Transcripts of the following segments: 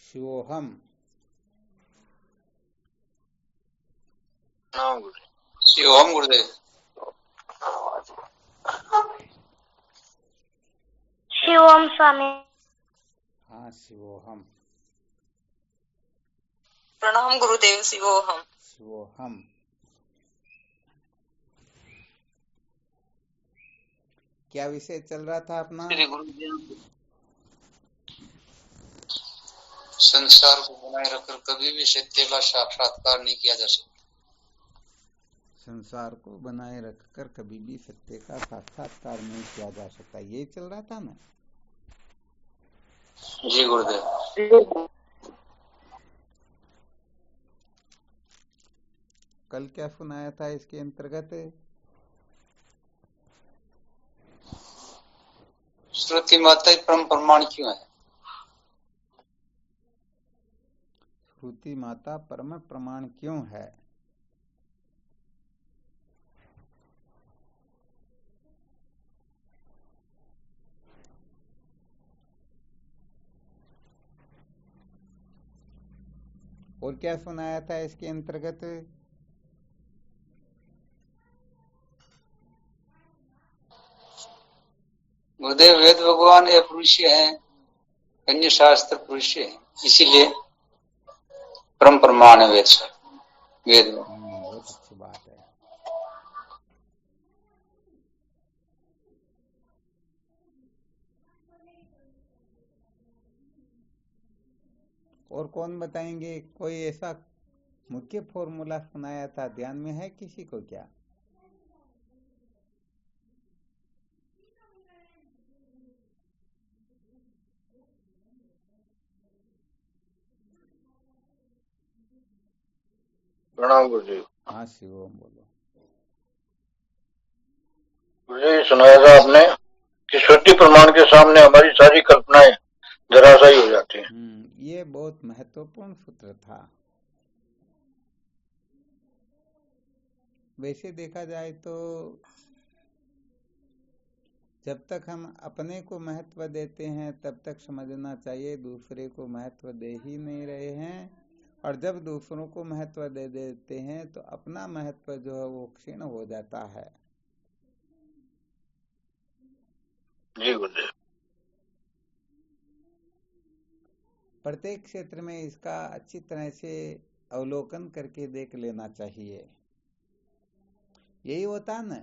शिवोहम। शिवोहम गुरुदेव। शिवोम स्वामी। हाँ, शिवोहम। प्रणाम गुरुदेव। शिवोहम। शिवोहम। क्या विषय चल रहा था अपना? श्री गुरुदेव। संसार को बनाए रखकर कभी भी सत्य का साक्षात्कार नहीं किया जा सकता। संसार को बनाए रखकर कभी भी सत्य का साक्षात्कार नहीं किया जा सकता, यही चल रहा था ना? जी गुरुदेव। कल क्या सुनाया था इसके अंतर्गत? श्रुति माता परम प्रमाण क्यों है? श्रुति माता परम प्रमाण क्यों है? और क्या सुनाया था इसके अंतर्गत? गुरुदेव, वेद भगवान अपरुष्य है, अन्य शास्त्र पुरुष है, इसीलिए परम प्रमाण है वेद। बहुत अच्छी बात है। और कौन बताएंगे? कोई ऐसा मुख्य फॉर्मूला सुनाया था, ध्यान में है किसी को क्या? प्रणाम गुरुजी। हाँ शिवोम, बोलो। गुरुजी, सुनाया था आपने कि श्रुति प्रमाण के सामने हमारी सारी कल्पनाएं धराशायी हो जाती हैं। ये बहुत महत्वपूर्ण सूत्र था। वैसे देखा जाए तो जब तक हम अपने को महत्व देते हैं तब तक समझना चाहिए दूसरे को महत्व दे ही नहीं रहे हैं, और जब दूसरों को महत्व दे देते हैं तो अपना महत्व जो है वो क्षीण हो जाता है। जी गुरुदेव। प्रत्येक क्षेत्र में इसका अच्छी तरह से अवलोकन करके देख लेना चाहिए। यही होता न,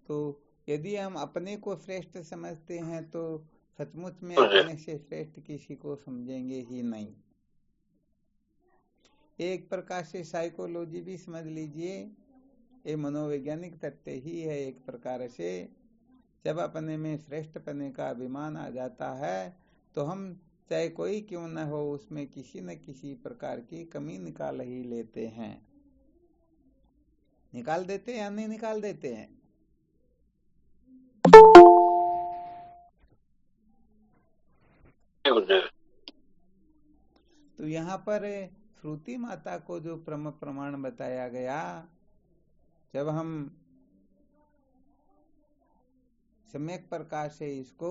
तो यदि हम अपने को श्रेष्ठ समझते हैं तो सचमुच में अपने से श्रेष्ठ किसी को समझेंगे ही नहीं। एक प्रकार से साइकोलॉजी भी समझ लीजिए, ये मनोवैज्ञानिक तथ्य ही है एक प्रकार से। जब अपने में श्रेष्ठ पने का अभिमान आ जाता है तो हम चाहे कोई क्यों न हो उसमें किसी न किसी प्रकार की कमी निकाल ही लेते हैं। निकाल देते हैं या नहीं निकाल देते हैं? तो यहाँ पर श्रुति माता को जो प्रमाण बताया गया, जब हम सम्यक प्रकार से इसको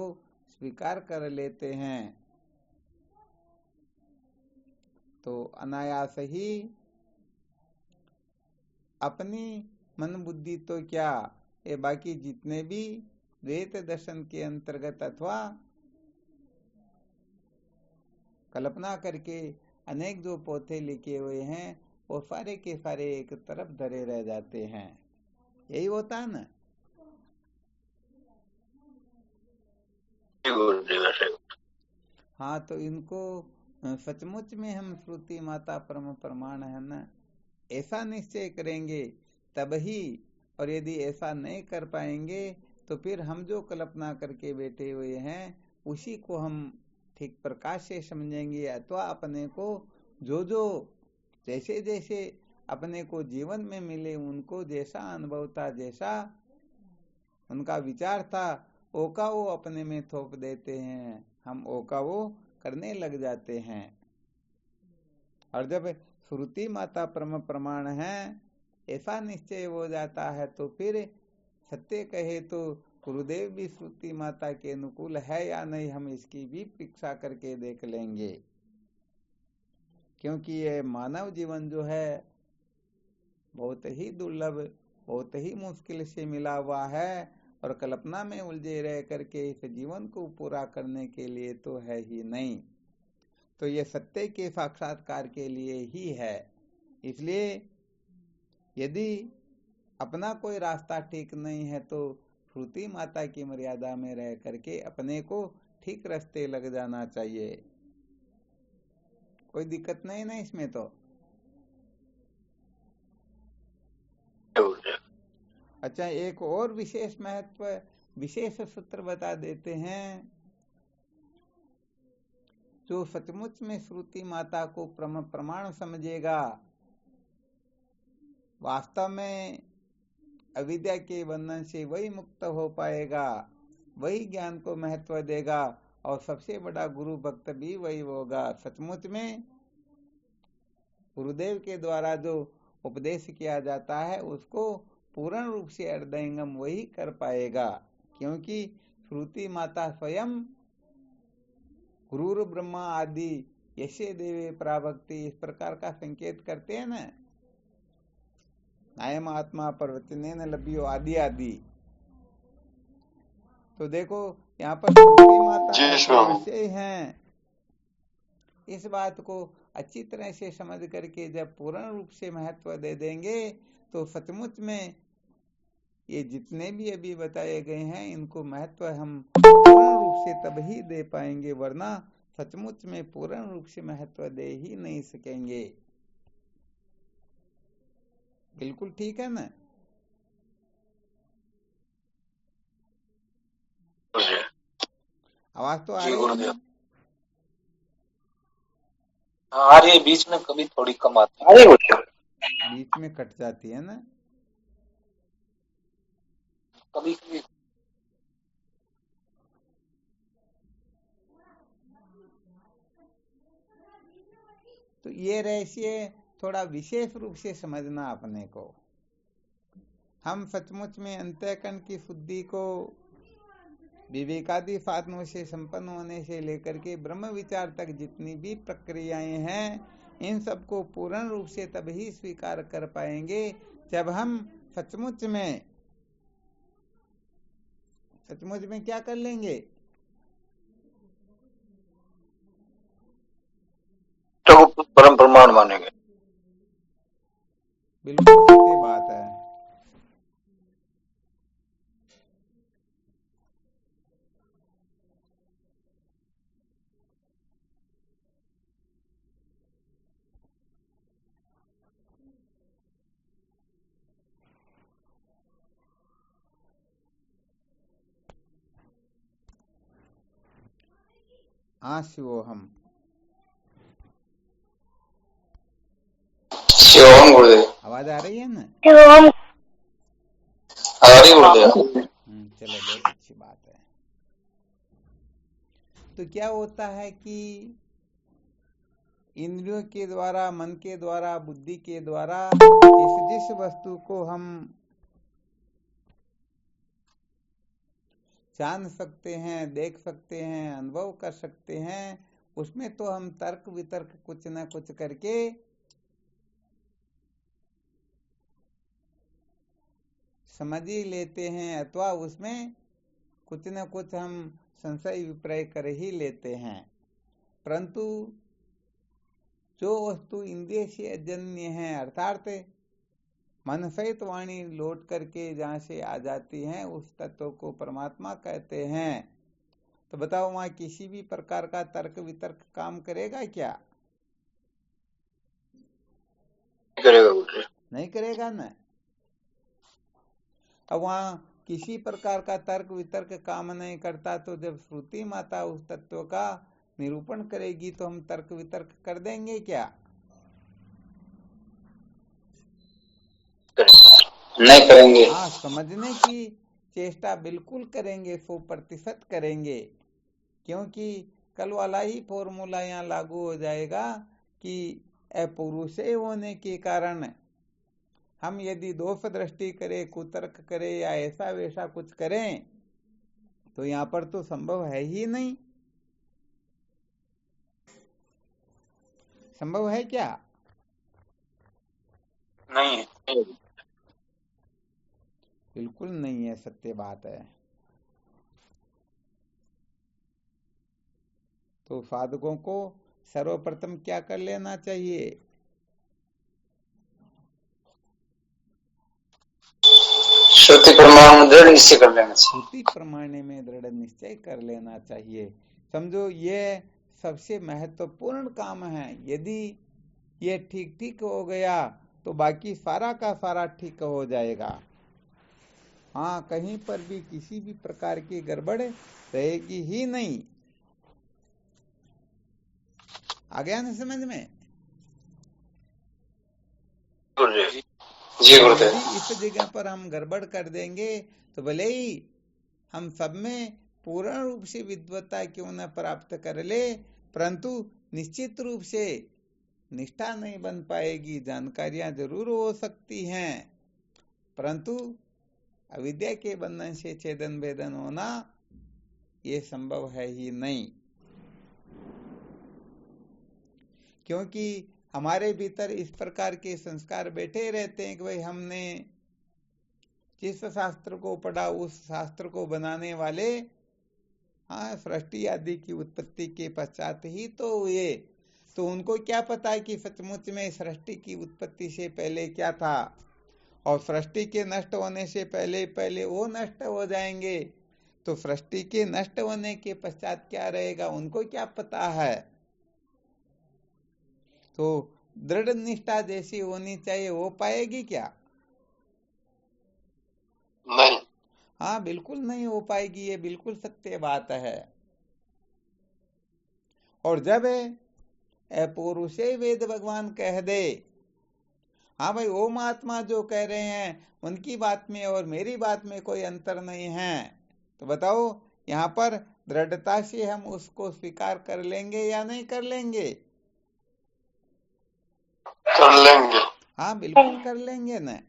स्वीकार कर लेते हैं तो अनायास ही अपनी मन बुद्धि तो क्या, ये बाकी जितने भी द्वैत दर्शन के अंतर्गत अथवा कल्पना करके अनेक जो पोथे लिखे हुए हैं वो सारे के सारे एक तरफ धरे रह जाते हैं। यही होता है ना? हाँ, तो इनको सचमुच में हम श्रुति माता परम प्रमाण है ना ऐसा निश्चय करेंगे तब ही, और यदि ऐसा नहीं कर पाएंगे तो फिर हम जो कल्पना करके बैठे हुए हैं उसी को हम ठीक प्रकाश से समझेंगे, अथवा अपने को जो जो जैसे जैसे अपने को जीवन में मिले उनको जैसा अनुभव था, जैसा उनका विचार था, वो का वो अपने में थोप देते हैं, हम वो का वो करने लग जाते हैं। और जब श्रुति माता परम प्रमाण है ऐसा निश्चय हो जाता है तो फिर सत्य कहे तो गुरुदेव भी श्रुति माता के अनुकूल है या नहीं, हम इसकी भी परीक्षा करके देख लेंगे। क्योंकि ये मानव जीवन जो है बहुत ही दुर्लभ, बहुत ही मुश्किल से मिला हुआ है, और कल्पना में उलझे रह करके इस जीवन को पूरा करने के लिए तो है ही नहीं। तो ये सत्य के साक्षात्कार के लिए ही है। इसलिए यदि अपना कोई रास्ता ठीक नहीं है तो श्रुति माता की मर्यादा में रह करके अपने को ठीक रास्ते लग जाना चाहिए। कोई दिक्कत नहीं ना इसमें तो। अच्छा, एक और विशेष महत्व, विशेष सूत्र बता देते हैं। जो सचमुच में श्रुति माता को प्रमाण समझेगा, वास्तव में अविद्या के बंधन से वही मुक्त हो पाएगा, वही ज्ञान को महत्व देगा, और सबसे बड़ा गुरु भक्त भी वही होगा। सचमुच में गुरुदेव के द्वारा जो उपदेश किया जाता है उसको पूर्ण रूप से हृदयंगम वही कर पाएगा। क्योंकि श्रुति माता स्वयं गुरु ब्रह्मा आदि यशे देवे प्राभक्ति इस प्रकार का संकेत करते हैं ना, अयम आत्मा प्रवचने न लभ्यो आदि आदि। तो देखो यहाँ पर श्रुति माता विषय हैं। इस बात को अच्छी तरह से समझ करके जब पूर्ण रूप से महत्व दे देंगे तो सचमुच में ये जितने भी अभी बताए गए हैं इनको महत्व हम पूर्ण रूप से तब ही दे पाएंगे, वरना सचमुच में पूर्ण रूप से महत्व दे ही नहीं सकेंगे। बिल्कुल ठीक है ना? आवाज तो आ रही है ना? आ रही है, बीच में कभी थोड़ी कम आती है, बीच में कट जाती है ना कभी कभी। तो ये रहस्य थोड़ा विशेष रूप से समझना अपने को। हम सचमुच में अंतःकरण की शुद्धि को विवेकादि साधनों से संपन्न होने से लेकर के ब्रह्म विचार तक जितनी भी प्रक्रियाएं हैं, इन सबको पूर्ण रूप से तब ही स्वीकार कर पाएंगे जब हम सचमुच में क्या कर लेंगे, तो परम प्रमाण मानेंगे। बिल्कुल सत्य बात है। शिवोहम शिवोहम गुरुदेव। आवाज आ रही है ना? शिवोहम आ रही गुरुदेव। चलो बहुत अच्छी बात है। तो क्या होता है कि इंद्रियों के द्वारा, मन के द्वारा, बुद्धि के द्वारा जिस वस्तु को हम जान सकते हैं, देख सकते हैं, अनुभव कर सकते हैं, उसमें तो हम तर्क वितर्क कुछ न कुछ करके समझ ही लेते हैं, अथवा उसमें कुछ न कुछ हम संशय विपर्य कर ही लेते हैं। परंतु जो वस्तु इंद्रिय से अजन्य है, अर्थात मन सहित वाणी लौट करके जहां से आ जाती हैं, उस तत्व को परमात्मा कहते हैं। तो बताओ वहां किसी भी प्रकार का तर्क वितर्क काम करेगा क्या? नहीं करेगा ना। अब वहां किसी प्रकार का तर्क वितर्क काम नहीं करता, तो जब श्रुति माता उस तत्व का निरूपण करेगी तो हम तर्क वितर्क कर देंगे क्या? नहीं करेंगे। हाँ, समझने की चेष्टा बिल्कुल करेंगे, 100% करेंगे। क्योंकि कल वाला ही फॉर्मूला यहाँ लागू हो जाएगा कि अपुरुष होने के कारण हम यदि दोष दृष्टि करें, कुतर्क करें या ऐसा वैसा कुछ करें, तो यहाँ पर तो संभव है ही नहीं। संभव है क्या? नहीं है। बिल्कुल नहीं है, सत्य बात है। तो साधकों को सर्वप्रथम क्या कर लेना चाहिए? श्रुति प्रमाण में दृढ़ निश्चय कर लेना चाहिए। श्रुति प्रमाण में दृढ़ निश्चय कर लेना चाहिए। समझो ये सबसे महत्वपूर्ण काम है। यदि ये ठीक ठीक हो गया तो बाकी सारा का सारा ठीक हो जाएगा। हाँ, कहीं पर भी किसी भी प्रकार की गड़बड़ रहेगी ही नहीं। आ गया ना समझ में? जी गुरुदेव। यदि इस जगह पर हम गड़बड़ कर देंगे तो भले ही हम सब में पूर्ण रूप से विद्वता क्यों न प्राप्त कर ले, परंतु निश्चित रूप से निष्ठा नहीं बन पाएगी। जानकारियां जरूर हो सकती हैं, परंतु अविद्या के बंधन से छेदन भेदन होना ये संभव है ही नहीं। क्योंकि हमारे भीतर इस प्रकार के संस्कार बैठे रहते हैं कि भाई हमने जिस शास्त्र को पढ़ा उस शास्त्र को बनाने वाले सृष्टि आदि की उत्पत्ति के पश्चात ही तो हुए। तो उनको क्या पता है कि सचमुच में सृष्टि की उत्पत्ति से पहले क्या था, और सृष्टि के नष्ट होने से पहले पहले वो नष्ट हो जाएंगे। तो सृष्टि के नष्ट होने के पश्चात क्या रहेगा उनको क्या पता है। तो दृढ़ निष्ठा जैसी होनी चाहिए, वो पाएगी क्या? नहीं। हाँ, बिल्कुल नहीं हो पाएगी। ये बिल्कुल सत्य बात है। और जब पुरुषे वेद भगवान कह दे, हाँ भाई वो महात्मा जो कह रहे हैं उनकी बात में और मेरी बात में कोई अंतर नहीं है, तो बताओ यहाँ पर दृढ़ता से हम उसको स्वीकार कर लेंगे या नहीं कर लेंगे? कर लेंगे। हाँ, बिल्कुल कर लेंगे न।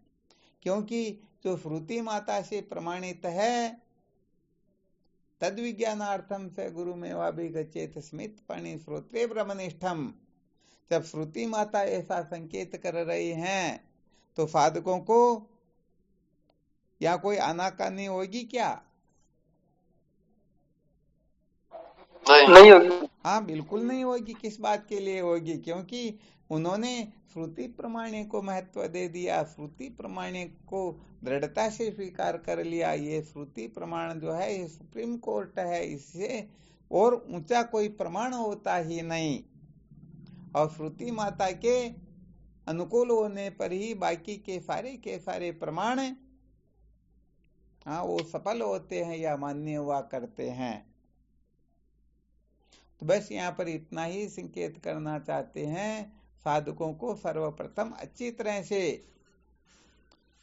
क्योंकि जो श्रुति माता से प्रमाणित है, तद विज्ञानार्थम से गुरु में वाभि गच्छेत स्मित पणि श्रोत्रे ब्रह्मनिष्ठम। जब श्रुति माता ऐसा संकेत कर रही हैं तो साधकों को या कोई आनाकानी होगी क्या? नहीं होगी। हाँ, बिल्कुल नहीं होगी। किस बात के लिए होगी? क्योंकि उन्होंने श्रुति प्रमाणे को महत्व दे दिया, श्रुति प्रमाणे को दृढ़ता से स्वीकार कर लिया। ये श्रुति प्रमाण जो है ये सुप्रीम कोर्ट है, इससे और ऊंचा कोई प्रमाण होता ही नहीं। और श्रुति माता के अनुकूल होने पर ही बाकी के सारे प्रमाण वो सफल होते हैं या मान्य हुआ करते हैं। तो बस यहाँ पर इतना ही संकेत करना चाहते हैं साधकों को सर्वप्रथम अच्छी तरह से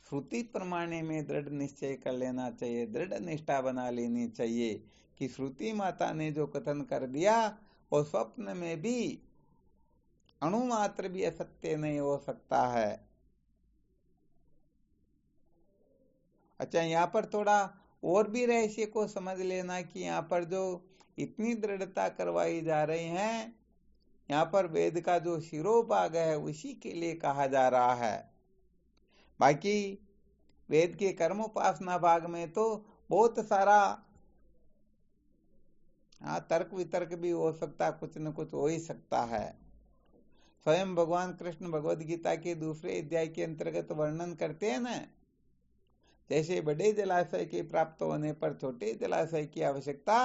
श्रुति प्रमाणे में दृढ़ निश्चय कर लेना चाहिए, दृढ़ निष्ठा बना लेनी चाहिए कि श्रुति माता ने जो कथन कर दिया वो स्वप्न में भी अणुमात्र भी असत्य नहीं हो सकता है। अच्छा, यहाँ पर थोड़ा और भी रहस्य को समझ लेना कि यहाँ पर जो इतनी दृढ़ता करवाई जा रही है, यहाँ पर वेद का जो शिरोभाग है उसी के लिए कहा जा रहा है। बाकी वेद के कर्मोपासना भाग में तो बहुत सारा तर्क वितर्क भी हो सकता, कुछ न कुछ हो ही सकता है। स्वयं भगवान कृष्ण भगवद गीता के दूसरे अध्याय के अंतर्गत वर्णन करते हैं ना, जैसे बड़े जलाशय के प्राप्त होने पर छोटे जलाशय की आवश्यकता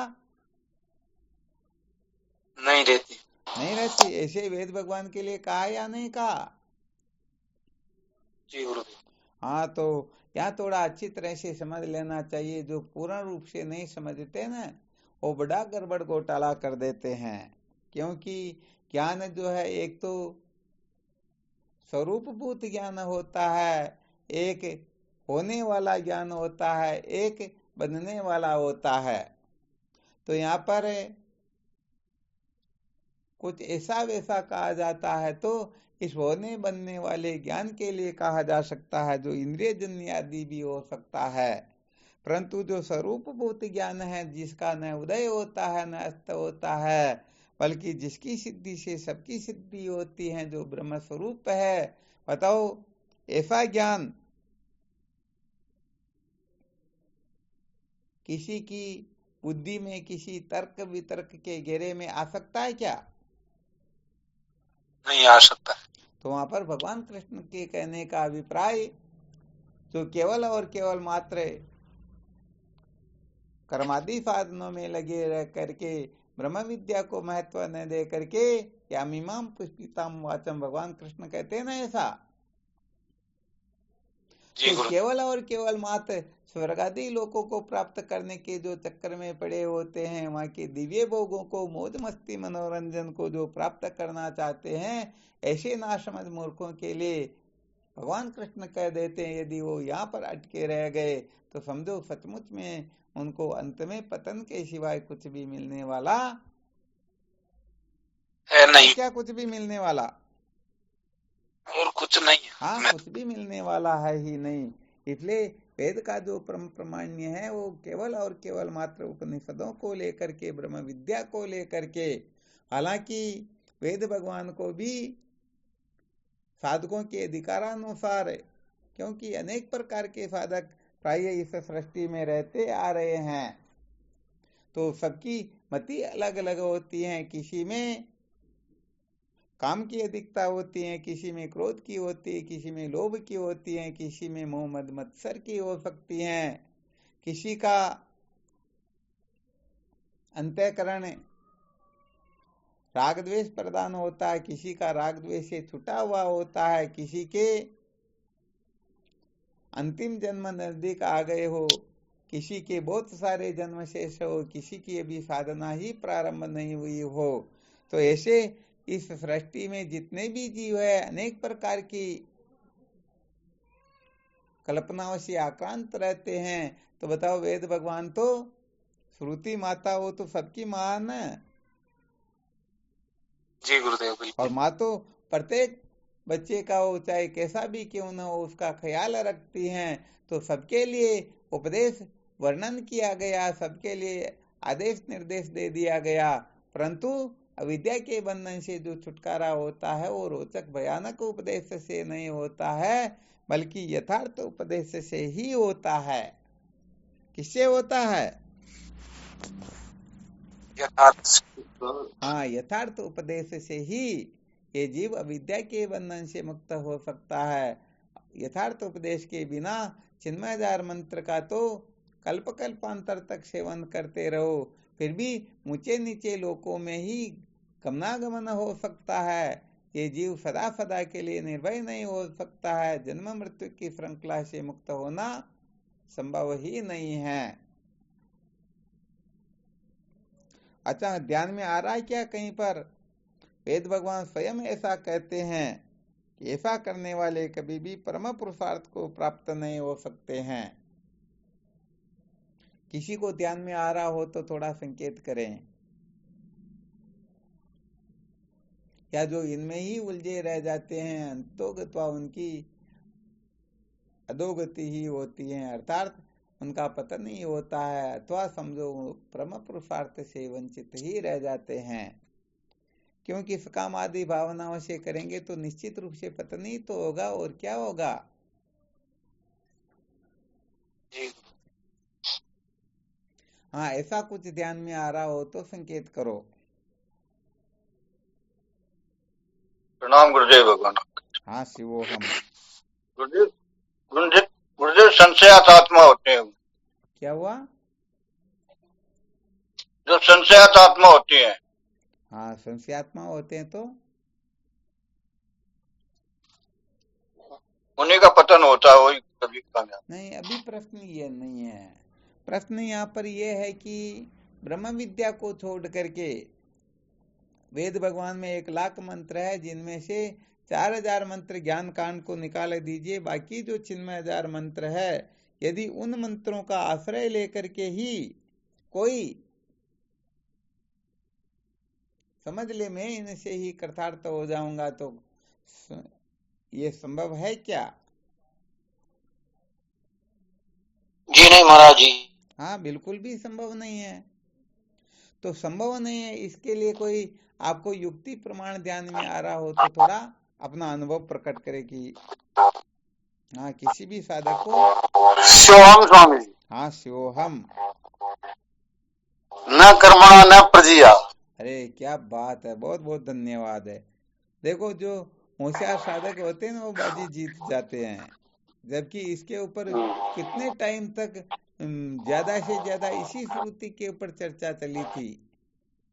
नहीं रहती, ऐसे वेद भगवान के लिए कहा या नहीं कहा? जी गुरुदेव। हाँ, तो यहाँ थोड़ा अच्छी तरह से समझ लेना चाहिए। जो पूर्ण रूप से नहीं समझते ना वो बड़ा गड़बड़ घोटाला कर देते हैं। क्योंकि ज्ञान जो है एक तो स्वरूपभूत ज्ञान होता है, एक होने वाला ज्ञान होता है, एक बनने वाला होता है। तो यहाँ पर कुछ ऐसा वैसा कहा जाता है तो इस होने बनने वाले ज्ञान के लिए कहा जा सकता है, जो इंद्रिय जन्य आदि भी हो सकता है। परंतु जो स्वरूप भूत ज्ञान है, जिसका न उदय होता है न अस्त होता है, बल्कि जिसकी सिद्धि से सबकी सिद्धि होती है, जो ब्रह्म स्वरूप है, बताओ ऐसा ज्ञान किसी की बुद्धि में, किसी तर्क वितर्क के घेरे में आ सकता है क्या? नहीं आ सकता। तो वहां पर भगवान कृष्ण के कहने का अभिप्राय, जो केवल और केवल मात्र कर्मादि साधनों में लगे रह करके ब्रह्म विद्या को महत्व न दे करके, या मीमां पुष्पिताम वाचम, भगवान कृष्ण कहते हैं ना ऐसा, तो केवल और केवल मात्र स्वर्ग आदि लोकों को प्राप्त करने के जो चक्कर में पड़े होते हैं, वहां के दिव्य भोगों को, मौज मस्ती मनोरंजन को जो प्राप्त करना चाहते हैं, ऐसे नासमझ मूर्खों के लिए भगवान कृष्ण कह देते हैं, यदि वो यहाँ पर अटके रह गए तो समझो सचमुच में उनको अंत में पतन के सिवाय कुछ भी मिलने वाला है नहीं। क्या कुछ भी मिलने वाला? और कुछ नहीं। हाँ, कुछ भी मिलने वाला है ही नहीं। इसलिए वेद का जो प्रामाण्य है वो केवल और केवल मात्र उपनिषदों को लेकर के, ब्रह्म विद्या को लेकर के। हालांकि वेद भगवान को भी साधकों के अधिकारानुसार, क्योंकि अनेक प्रकार के साधक प्राय इस सृष्टि में रहते आ रहे हैं, तो सबकी मति अलग अलग होती है। किसी में काम की अधिकता होती है, किसी में क्रोध की होती है, किसी में लोभ की होती है, किसी में मोह मद मत्सर की हो सकती है, किसी का अंतःकरण राग द्वेष प्रधान होता है, किसी का राग द्वेष से छुटा हुआ होता है, किसी के अंतिम जन्म नजदीक आ गए हो, किसी के बहुत सारे जन्म शेष हो, किसी की अभी साधना ही प्रारंभ नहीं हुई हो। तो ऐसे इस सृष्टि में जितने भी जीव है, अनेक प्रकार की कल्पनाओं से आक्रांत रहते हैं। तो बताओ, वेद भगवान तो श्रुति माता हो तो सबकी मां न जी गुरुदेव, बिल्कुल। और माँ तो प्रत्येक बच्चे का हो, चाहे कैसा भी क्यों न हो, उसका ख्याल रखती हैं। तो सबके लिए उपदेश वर्णन किया गया, सबके लिए आदेश निर्देश दे दिया गया, परंतु अविद्या के बंधन से जो छुटकारा होता है वो रोचक भयानक उपदेश से नहीं होता है, बल्कि यथार्थ उपदेश से ही होता है। किससे होता है? यथार्थ। हाँ, यथार्थ उपदेश से ही ये जीव अविद्या के बंधन से मुक्त हो सकता है। यथार्थ उपदेश के बिना चिन्मयजार मंत्र का तो कल्प कल्पांतर तक सेवन करते रहो, फिर भी ऊंचे नीचे लोकों में ही गमनागमन हो सकता है। ये जीव सदा सदा के लिए निर्भय नहीं हो सकता है। जन्म मृत्यु की श्रृंखला से मुक्त होना संभव ही नहीं है। अच्छा, ध्यान में आ रहा है क्या कहीं पर? वेद भगवान स्वयं ऐसा कहते हैं कि ऐसा करने वाले कभी भी परम पुरुषार्थ को प्राप्त नहीं हो सकते हैं। किसी को ध्यान में आ रहा हो तो थोड़ा संकेत करें, या जो इनमें ही उलझे रह जाते हैं, अंतोगत्वा उनकी अधोगति ही होती है, अर्थात उनका पतन ही होता है, अथवा समझो परम पुरुषार्थ से वंचित ही रह जाते हैं। क्योंकि सकाम आदि भावनाओं से करेंगे तो निश्चित रूप से पतन ही तो होगा, और क्या होगा। हाँ, ऐसा कुछ ध्यान में आ रहा हो तो संकेत करो। प्रणाम गुरुदेव भगवान। हाँ, शिवो हम। गुरुदेव गुरुदेव गुरुदेव संशयात आत्मा होते हैं। क्या हुआ? जो संशयात आत्मा होती है। हाँ, संशयात्मा होते हैं तो उन्हीं का पतन होता है, वही कभी कामयाब नहीं। अभी प्रश्न ये नहीं है। प्रश्न यहाँ पर ये है कि ब्रह्म विद्या को छोड़ करके वेद भगवान में 1,00,000 मंत्र है, जिनमें से 4,000 मंत्र ज्ञान कांड को निकाल दीजिए, बाकी जो 96,000 मंत्र है, यदि उन मंत्रों का आश्रय लेकर के ही कोई समझ ले मैं इनसे ही कृतार्थ हो जाऊंगा, तो ये संभव है क्या? जी नहीं महाराज जी। हाँ, बिल्कुल भी संभव नहीं है। तो संभव नहीं है, इसके लिए कोई आपको युक्ति प्रमाण ध्यान में आ रहा हो तो थोड़ा अपना अनुभव प्रकट करे कि हाँ, किसी भी साधक को शिवम स्वामी जी। हाँ, शिवोहम। न कर्मणा न प्रजया। अरे क्या बात है, बहुत बहुत धन्यवाद है। देखो, जो होशियार साधक होते हैं ना, वो बाजी जीत जाते हैं। जबकि इसके ऊपर कितने टाइम तक ज्यादा से ज्यादा इसी श्रुति के ऊपर चर्चा चली थी।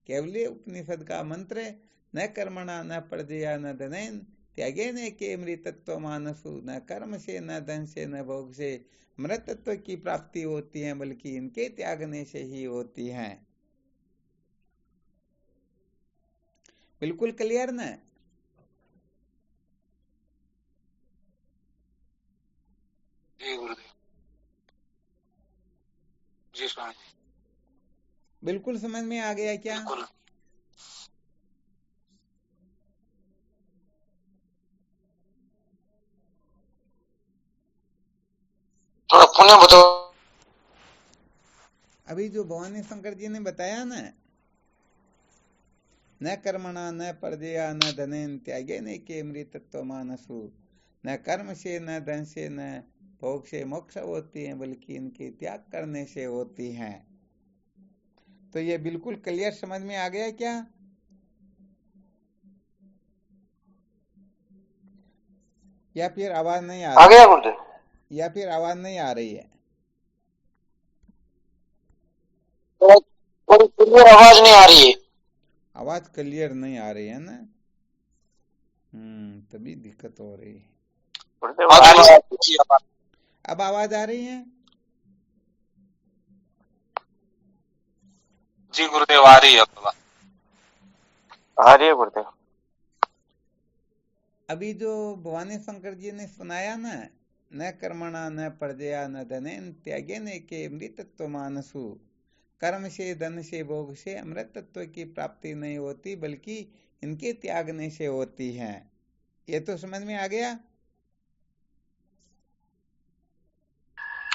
केवली उपनिषद का मंत्र है, न कर्मणा न प्रजया न धनेन त्यागेन के मृतत्व मानसु, न कर्म से न धन से न भोग से मृतत्व की प्राप्ति होती है, बल्कि इनके त्यागने से ही होती है। बिल्कुल क्लियर ना? जी गुरुदेव। जी स्वामी जी। बिल्कुल समझ में आ गया क्या? बिल्कुल। थोड़ा पुण्य बताओ। अभी जो भवानी शंकर जी ने बताया ना, न कर्मणा न प्रजया न धनेन त्यागेन के मृतत्व मानसु, न कर्म से न धन से न भोग से मोक्ष होती है, बल्कि इनके त्याग करने से होती हैं। तो ये बिल्कुल क्लियर समझ में आ गया क्या? या फिर आवाज नहीं आ आ रही? गया गुरुदेव। या फिर आवाज नहीं आ रही है? क्लियर आवाज नहीं आ रही है। आवाज क्लियर नहीं आ रही है ना? तभी दिक्कत हो रही है। अब आवाज आ रही है? जी गुरुदेव, आ रही है अब। आ रही है गुरुदेव। अभी जो भवानी शंकर जी ने सुनाया ना, न कर्मणा न प्रजया न धनेन त्यागेन के मृतत्व मानसु, कर्म से धन से भोग से अमृतत्व की प्राप्ति नहीं होती, बल्कि इनके त्यागने से होती है। ये तो समझ में आ गया?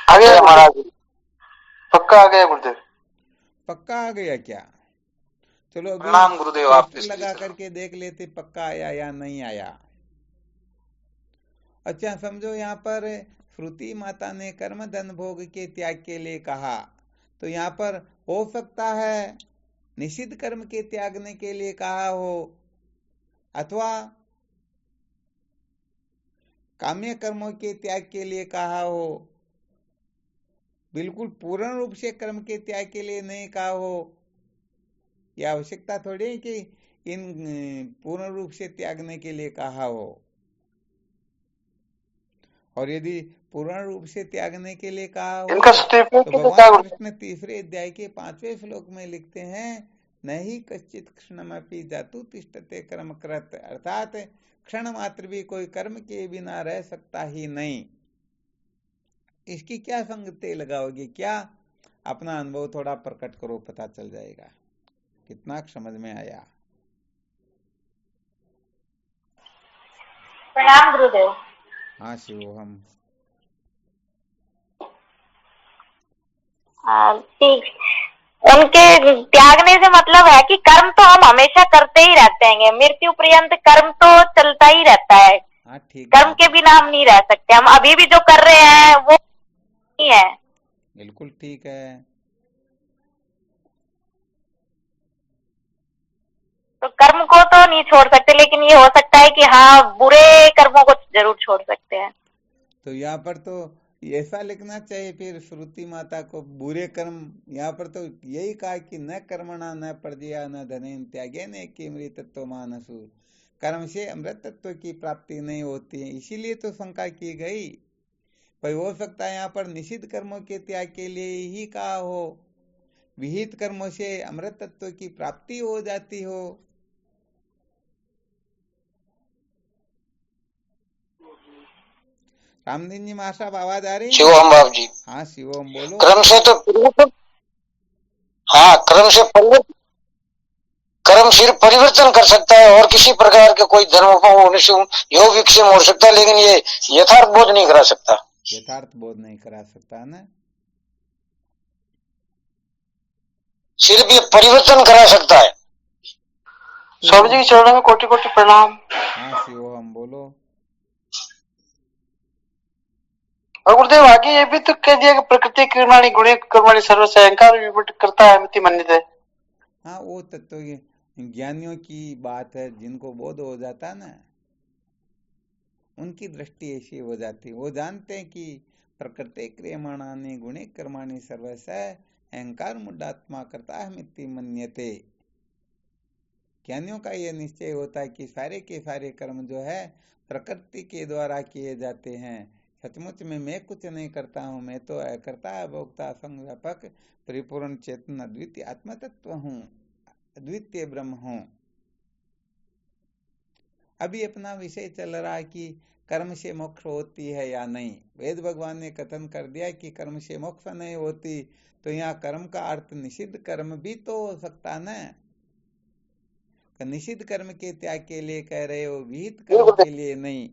आ गया महाराज। पक्का आ गया गुरुदेव। पक्का आ गया क्या? चलो प्रणाम गुरुदेव। आप अभी लगा करके देख लेते पक्का आया या नहीं आया। अच्छा, समझो यहाँ पर श्रुति माता ने कर्म धन भोग के त्याग के लिए कहा, तो यहाँ पर हो सकता है निषिद्ध कर्म के त्यागने के लिए कहा हो, अथवा काम्य कर्मों के त्याग के लिए कहा हो। बिल्कुल पूर्ण रूप से कर्म के त्याग के लिए नहीं कहा हो। यह आवश्यकता थोड़ी है कि इन पूर्ण रूप से त्यागने के लिए कहा हो। और यदि पूर्ण रूप से त्यागने के लिए कहा हो तो भगवान कृष्ण तीसरे अध्याय के 5वें श्लोक में लिखते हैं, नहीं कश्चित क्षणमपि जातु तिष्ठते कर्म कृत, अर्थात क्षण मात्र भी कोई कर्म के बिना रह सकता ही नहीं। इसकी क्या संगति लगाओगे? क्या अपना अनुभव थोड़ा प्रकट करो, पता चल जाएगा कितना समझ में आया। प्रणाम गुरुदेव। हाँ शिवोहम। ठीक, उनके त्यागने से मतलब है कि कर्म तो हम हमेशा करते ही रहते हैं, मृत्यु पर्यंत कर्म तो चलता ही रहता है। हाँ ठीक, कर्म के बिना हम नहीं रह सकते। हम अभी भी जो कर रहे हैं वो नहीं है। बिल्कुल ठीक है। तो कर्म को तो नहीं छोड़ सकते, लेकिन ये हो सकता है कि हाँ, बुरे कर्मों को जरूर छोड़ सकते हैं। तो यहाँ पर तो ऐसा लिखना चाहिए फिर श्रुति माता को, बुरे कर्म। यहाँ पर तो यही कहा कि न कर्मणा न प्रजया न धनेन त्यागेन के मृतत्व मानसु, कर्म से अमृतत्व की प्राप्ति नहीं होती है। इसीलिए तो शंका की गई। भाई हो सकता है यहाँ पर निषिद्ध कर्मों के त्याग के लिए ही कहा हो, विहित कर्मों से अमृतत्व की प्राप्ति हो जाती हो। रामदीन जी माँ साहब, आवाज आ रही है? शिवम बाबू जी। हाँ शिवम बोलो। कर्म से तो हाँ, कर्म सिर्फ परिवर्तन कर सकता है और किसी प्रकार के कोई धर्म से योग विक्षेप हो सकता है, लेकिन ये यथार्थ बोध नहीं करा सकता। यथार्थ बोध नहीं करा सकता ना? सिर्फ ये परिवर्तन करा सकता है। स्वामी जी के चरणों में कोटि कोटि प्रणाम। हाँ शिव हम बोलो। और गुरुदेव आगे ये भी तो कह दिया कि प्रकृति कर्माणि गुणे कर्माणि सर्वस्य अहंकार विपट करता है मिति मन्यते। हाँ वो तत्व ज्ञानियों की बात है, जिनको बोध हो जाता है ना, उनकी दृष्टि ऐसी हो जाती, वो जानते हैं कि प्रकृति क्रियमाणानि गुणे कर्माणि सर्वस्य अहंकार मुड्डात्मा करता है मिति मन्यते। ज्ञानियों का यह निश्चय होता है कि सारे के सारे कर्म जो है प्रकृति के द्वारा किए जाते हैं। सचमुच में मैं कुछ नहीं करता हूँ, मैं तो अकर्ता भोक्ता संव्यापक परिपूर्ण चेतन अद्वितीय आत्म तत्व हूँ, अद्वितीय ब्रह्म हूँ। अभी अपना विषय चल रहा है कि कर्म से मोक्ष होती है या नहीं। वेद भगवान ने कथन कर दिया कि कर्म से मोक्ष नहीं होती, तो यहाँ कर्म का अर्थ निषिद्ध कर्म भी तो हो सकता ना। निषिद्ध कर्म के त्याग के लिए कह रहे हो, विहित कर्म के लिए नहीं।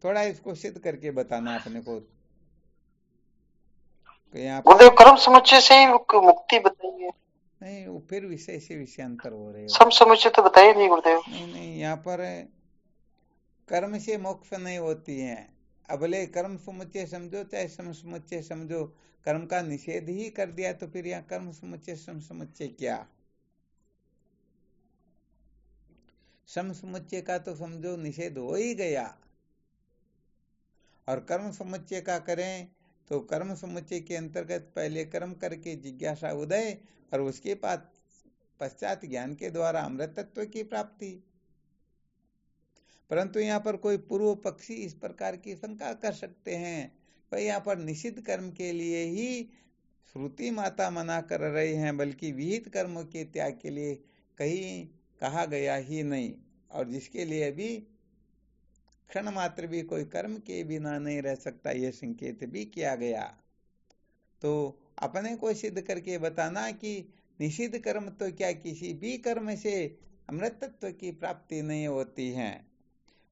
थोड़ा इसको सिद्ध करके बताना अपने को। गुरुदेव कर्म समुच्चय से ही मुक्ति बताइए। नहीं, वो फिर विषय से विषयांतर हो रहे हो। सम समुच्चय तो बताइए नहीं गुरुदेव। नहीं, यहाँ पर कर्म से मोक्ष नहीं होती है। अबले कर्म समुच्चय समझो चाहे सम समुच्चय समझो, कर्म का निषेध ही कर दिया तो फिर यहाँ कर्म समुच्चय सम समुच्चय क्या। सम समुच्चय का तो समझो निषेध हो ही गया, और कर्म समुच्चय का करें तो कर्म समुच्चय के अंतर्गत पहले कर्म करके जिज्ञासा उदय और उसके बाद पश्चात ज्ञान के द्वारा अमृत तत्व की प्राप्ति। परंतु यहाँ पर कोई पूर्व पक्षी इस प्रकार की शंका कर सकते हैं, भाई यहाँ पर निषिद्ध कर्म के लिए ही श्रुति माता मना कर रही हैं, बल्कि विहित कर्म के त्याग के लिए कहीं कहा गया ही नहीं। और जिसके लिए भी क्षण मात्र भी कोई कर्म के बिना नहीं रह सकता, यह संकेत भी किया गया। तो अपने को सिद्ध करके बताना कि निषिद्ध कर्म तो क्या किसी भी कर्म से अमृत तत्व की प्राप्ति नहीं होती है,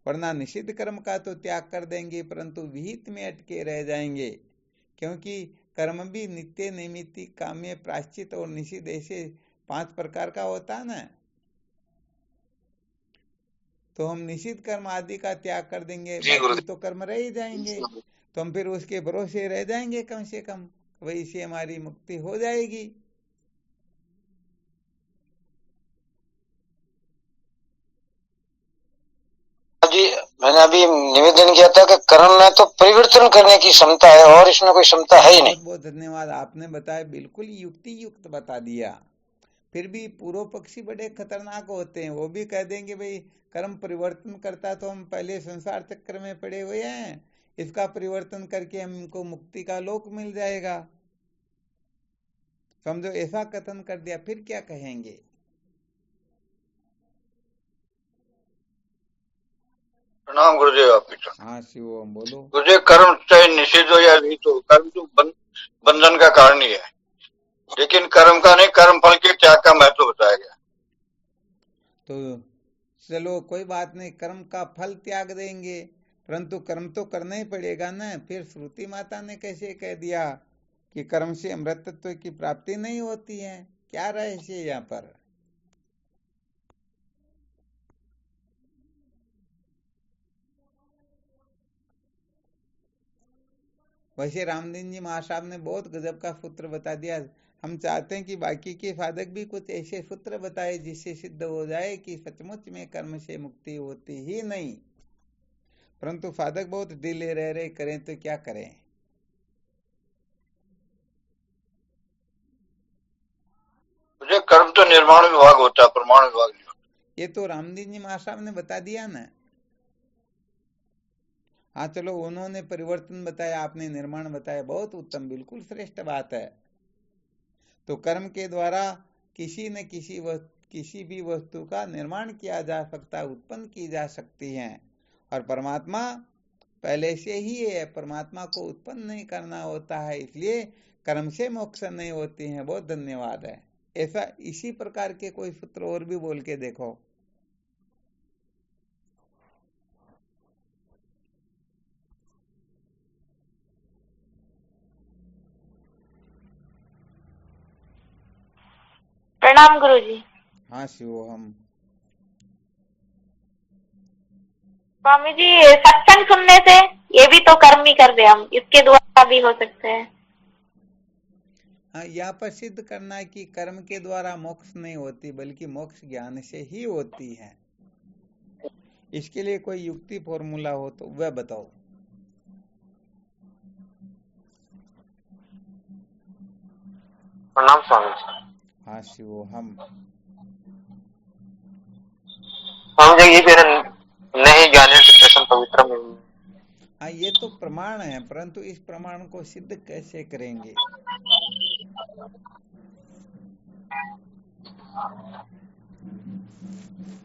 वरना निषिद्ध कर्म का तो त्याग कर देंगे परंतु विहित में अटके रह जाएंगे। क्योंकि कर्म भी नित्य नैमित्तिक काम्य प्रायश्चित और निषिद्ध ऐसे 5 प्रकार का होता है ना। तो हम निषिद्ध कर्म आदि का त्याग कर देंगे, बाकी तो कर्म रह ही जाएंगे, तो हम फिर उसके भरोसे रह जाएंगे कम से कम, वही से हमारी मुक्ति हो जाएगी। जी मैंने अभी निवेदन किया था कि कर्म में तो परिवर्तन करने की क्षमता है और इसमें कोई क्षमता है ही नहीं। बहुत बहुत धन्यवाद, आपने बताया, बिल्कुल युक्ति युक्त बता दिया। फिर भी पूर्व पक्षी बड़े खतरनाक होते हैं, वो भी कह देंगे भाई कर्म परिवर्तन करता तो हम पहले संसार चक्र में पड़े हुए हैं, इसका परिवर्तन करके हमको मुक्ति का लोक मिल जाएगा। समझो ऐसा कथन कर दिया, फिर क्या कहेंगे। प्रणाम गुरुदेव आपके। हाँ शिव बोलो। गुरुदेव कर्म चाहे निषिद्ध हो या विहित हो, कर्म तो बंधन का कारण ही है, लेकिन कर्म का नहीं, कर्म फल के त्याग का महत्व बताया गया। तो चलो कोई बात नहीं, कर्म का फल त्याग देंगे, परंतु कर्म तो करना ही पड़ेगा ना। फिर श्रुति माता ने कैसे कह दिया कि कर्म से अमृत तत्व की प्राप्ति नहीं होती है, क्या रहस्य यहाँ पर। वैसे रामदीन जी महासाहब ने बहुत गजब का सूत्र बता दिया। हम चाहते हैं कि बाकी के साधक भी कुछ ऐसे सूत्र बताए जिससे सिद्ध हो जाए कि सचमुच में कर्म से मुक्ति होती ही नहीं, परंतु साधक बहुत ढीले रह रहे, करें तो क्या करें। मुझे कर्म तो निर्माण विभाग होता है, प्रमाण विभाग नहीं होता। ये तो रामदीन जी महासाहब ने बता दिया ना। हाँ चलो, उन्होंने परिवर्तन बताया, आपने निर्माण बताया, बहुत उत्तम, बिल्कुल श्रेष्ठ बात है। तो कर्म के द्वारा किसी न किसी भी वस्तु का निर्माण किया जा सकता, उत्पन्न की जा सकती है, और परमात्मा पहले से ही है, परमात्मा को उत्पन्न नहीं करना होता है, इसलिए कर्म से मोक्ष नहीं होती है। बहुत धन्यवाद है। ऐसा इसी प्रकार के कोई सूत्र और भी बोल के देखो। प्रणाम गुरुजी। हाँ शिवोहम। स्वामी जी सत्संग सुनने से ये भी तो कर्म ही कर दे हम, इसके द्वारा भी हो सकते हैं। हाँ, यहाँ पर सिद्ध करना है कि कर्म के द्वारा मोक्ष नहीं होती, बल्कि मोक्ष ज्ञान से ही होती है। इसके लिए कोई युक्ति फॉर्मूला हो तो वह बताओ। प्रणाम स्वामी जी। हाँ शिवोहम। स्वामी जी ये भी नहीं ज्ञान से पवित्र में। हाँ, ये तो प्रमाण है, परंतु इस प्रमाण को सिद्ध कैसे करेंगे?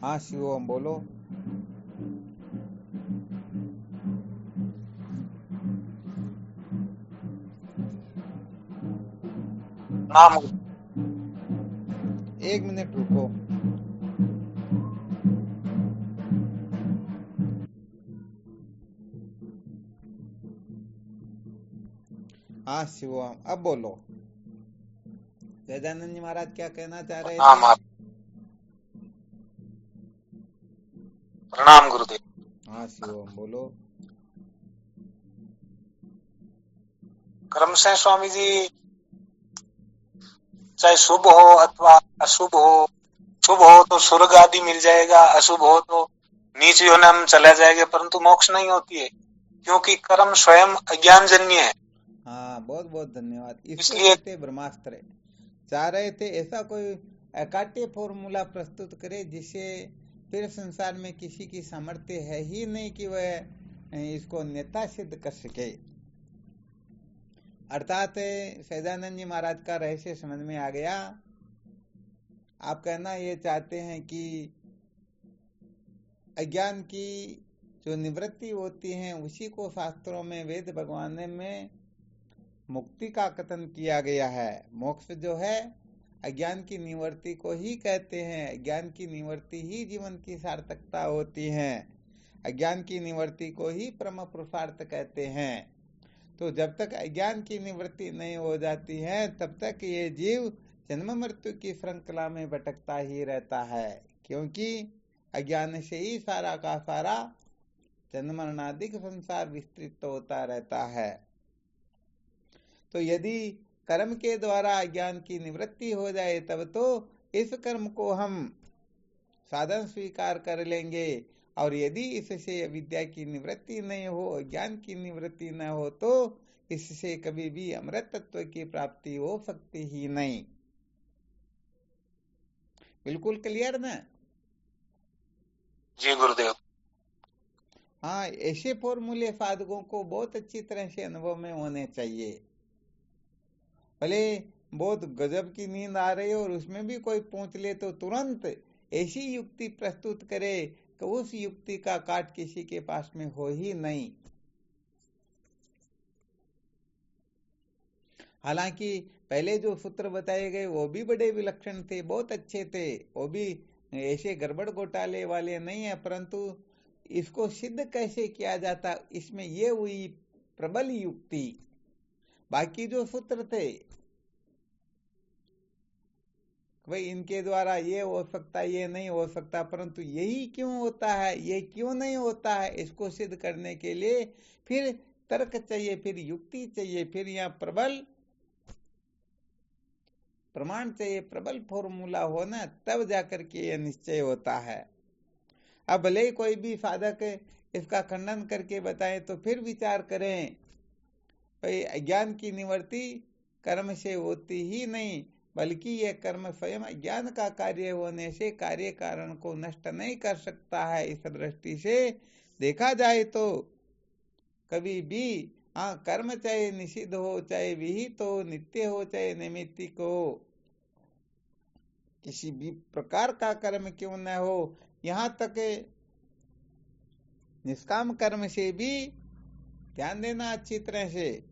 हाँ शिवोहम बोलो। नाम 1 मिनट रुको। हाँ शिवोहम, अब बोलो। सदानंद जी महाराज क्या कहना चाह रहे नाम थे? प्रणाम गुरुदेव। हाँ शिवोहम बोलो। कर्म से स्वामी जी चाहे शुभ हो अथवा अशुभ हो, शुभ हो तो स्वर्ग आदि मिल जाएगा, अशुभ हो तो नीच योनि में चला जाएगा, परंतु मोक्ष नहीं होती है, क्योंकि कर्म स्वयं अज्ञान जन्य है। हाँ, बहुत बहुत धन्यवाद। इसको इसलिए कहते ब्रह्मास्त्र। चाह रहे थे ऐसा कोई अकाट्य फॉर्मूला प्रस्तुत करे जिससे फिर संसार में किसी की सामर्थ्य है ही नहीं कि वह इसको नेता सिद्ध कर सके। अर्थात सदानंद जी महाराज का रहस्य समझ में आ गया। आप कहना ये चाहते हैं कि अज्ञान की जो निवृत्ति होती है उसी को शास्त्रों में, वेद भगवान में मुक्ति का कथन किया गया है। मोक्ष जो है अज्ञान की निवृत्ति को ही कहते हैं। अज्ञान की निवृत्ति ही जीवन की सार्थकता होती है। अज्ञान की निवृत्ति को ही परम पुरुषार्थ कहते हैं। तो जब तक अज्ञान की निवृत्ति नहीं हो जाती है तब तक ये जीव जन्म मृत्यु की श्रृंखला में भटकता ही रहता है, क्योंकि अज्ञान से ही सारा का सारा जन्म मरणादिक संसार विस्तृत होता रहता है। तो यदि कर्म के द्वारा अज्ञान की निवृत्ति हो जाए तब तो इस कर्म को हम साधन स्वीकार कर लेंगे, और यदि इससे अविद्या की निवृत्ति नहीं हो, ज्ञान की निवृत्ति न हो, तो इससे कभी भी अमृत तत्व की प्राप्ति हो सकती ही नहीं। बिल्कुल क्लियर ना? जी गुरुदेव। हाँ, ऐसे फॉर्मूले साधकों को बहुत अच्छी तरह से अनुभव में होने चाहिए। भले बहुत गजब की नींद आ रही हो और उसमें भी कोई पूछ ले तो तुरंत ऐसी युक्ति प्रस्तुत करे कि उस युक्ति का काट किसी के पास में हो ही नहीं। हालांकि पहले जो सूत्र बताए गए वो भी बड़े विलक्षण थे, बहुत अच्छे थे, वो भी ऐसे गड़बड़ घोटाले वाले नहीं है, परंतु इसको सिद्ध कैसे किया जाता, इसमें ये हुई प्रबल युक्ति। बाकी जो सूत्र थे भाई इनके द्वारा ये हो सकता, ये नहीं हो सकता, परंतु यही क्यों होता है, ये क्यों नहीं होता है, इसको सिद्ध करने के लिए फिर तर्क चाहिए, फिर युक्ति चाहिए, फिर यहाँ प्रबल प्रमाण चाहिए, प्रबल फॉर्मूला होना, तब जाकर के ये निश्चय होता है। अब भले कोई भी साधक इसका खंडन करके बताए तो फिर विचार करें, भाई अज्ञान की निवृत्ति कर्म से होती ही नहीं, बल्कि यह कर्म स्वयं अज्ञान का कार्य होने से कार्य कारण को नष्ट नहीं कर सकता है। इस दृष्टि से देखा जाए तो कभी भी कर्म चाहे निषिद्ध हो, चाहे विहित हो, नित्य हो, चाहे नैमित्तिक हो, किसी भी प्रकार का कर्म क्यों न हो, यहाँ तक निष्काम कर्म से भी ध्यान देना अच्छी तरह से,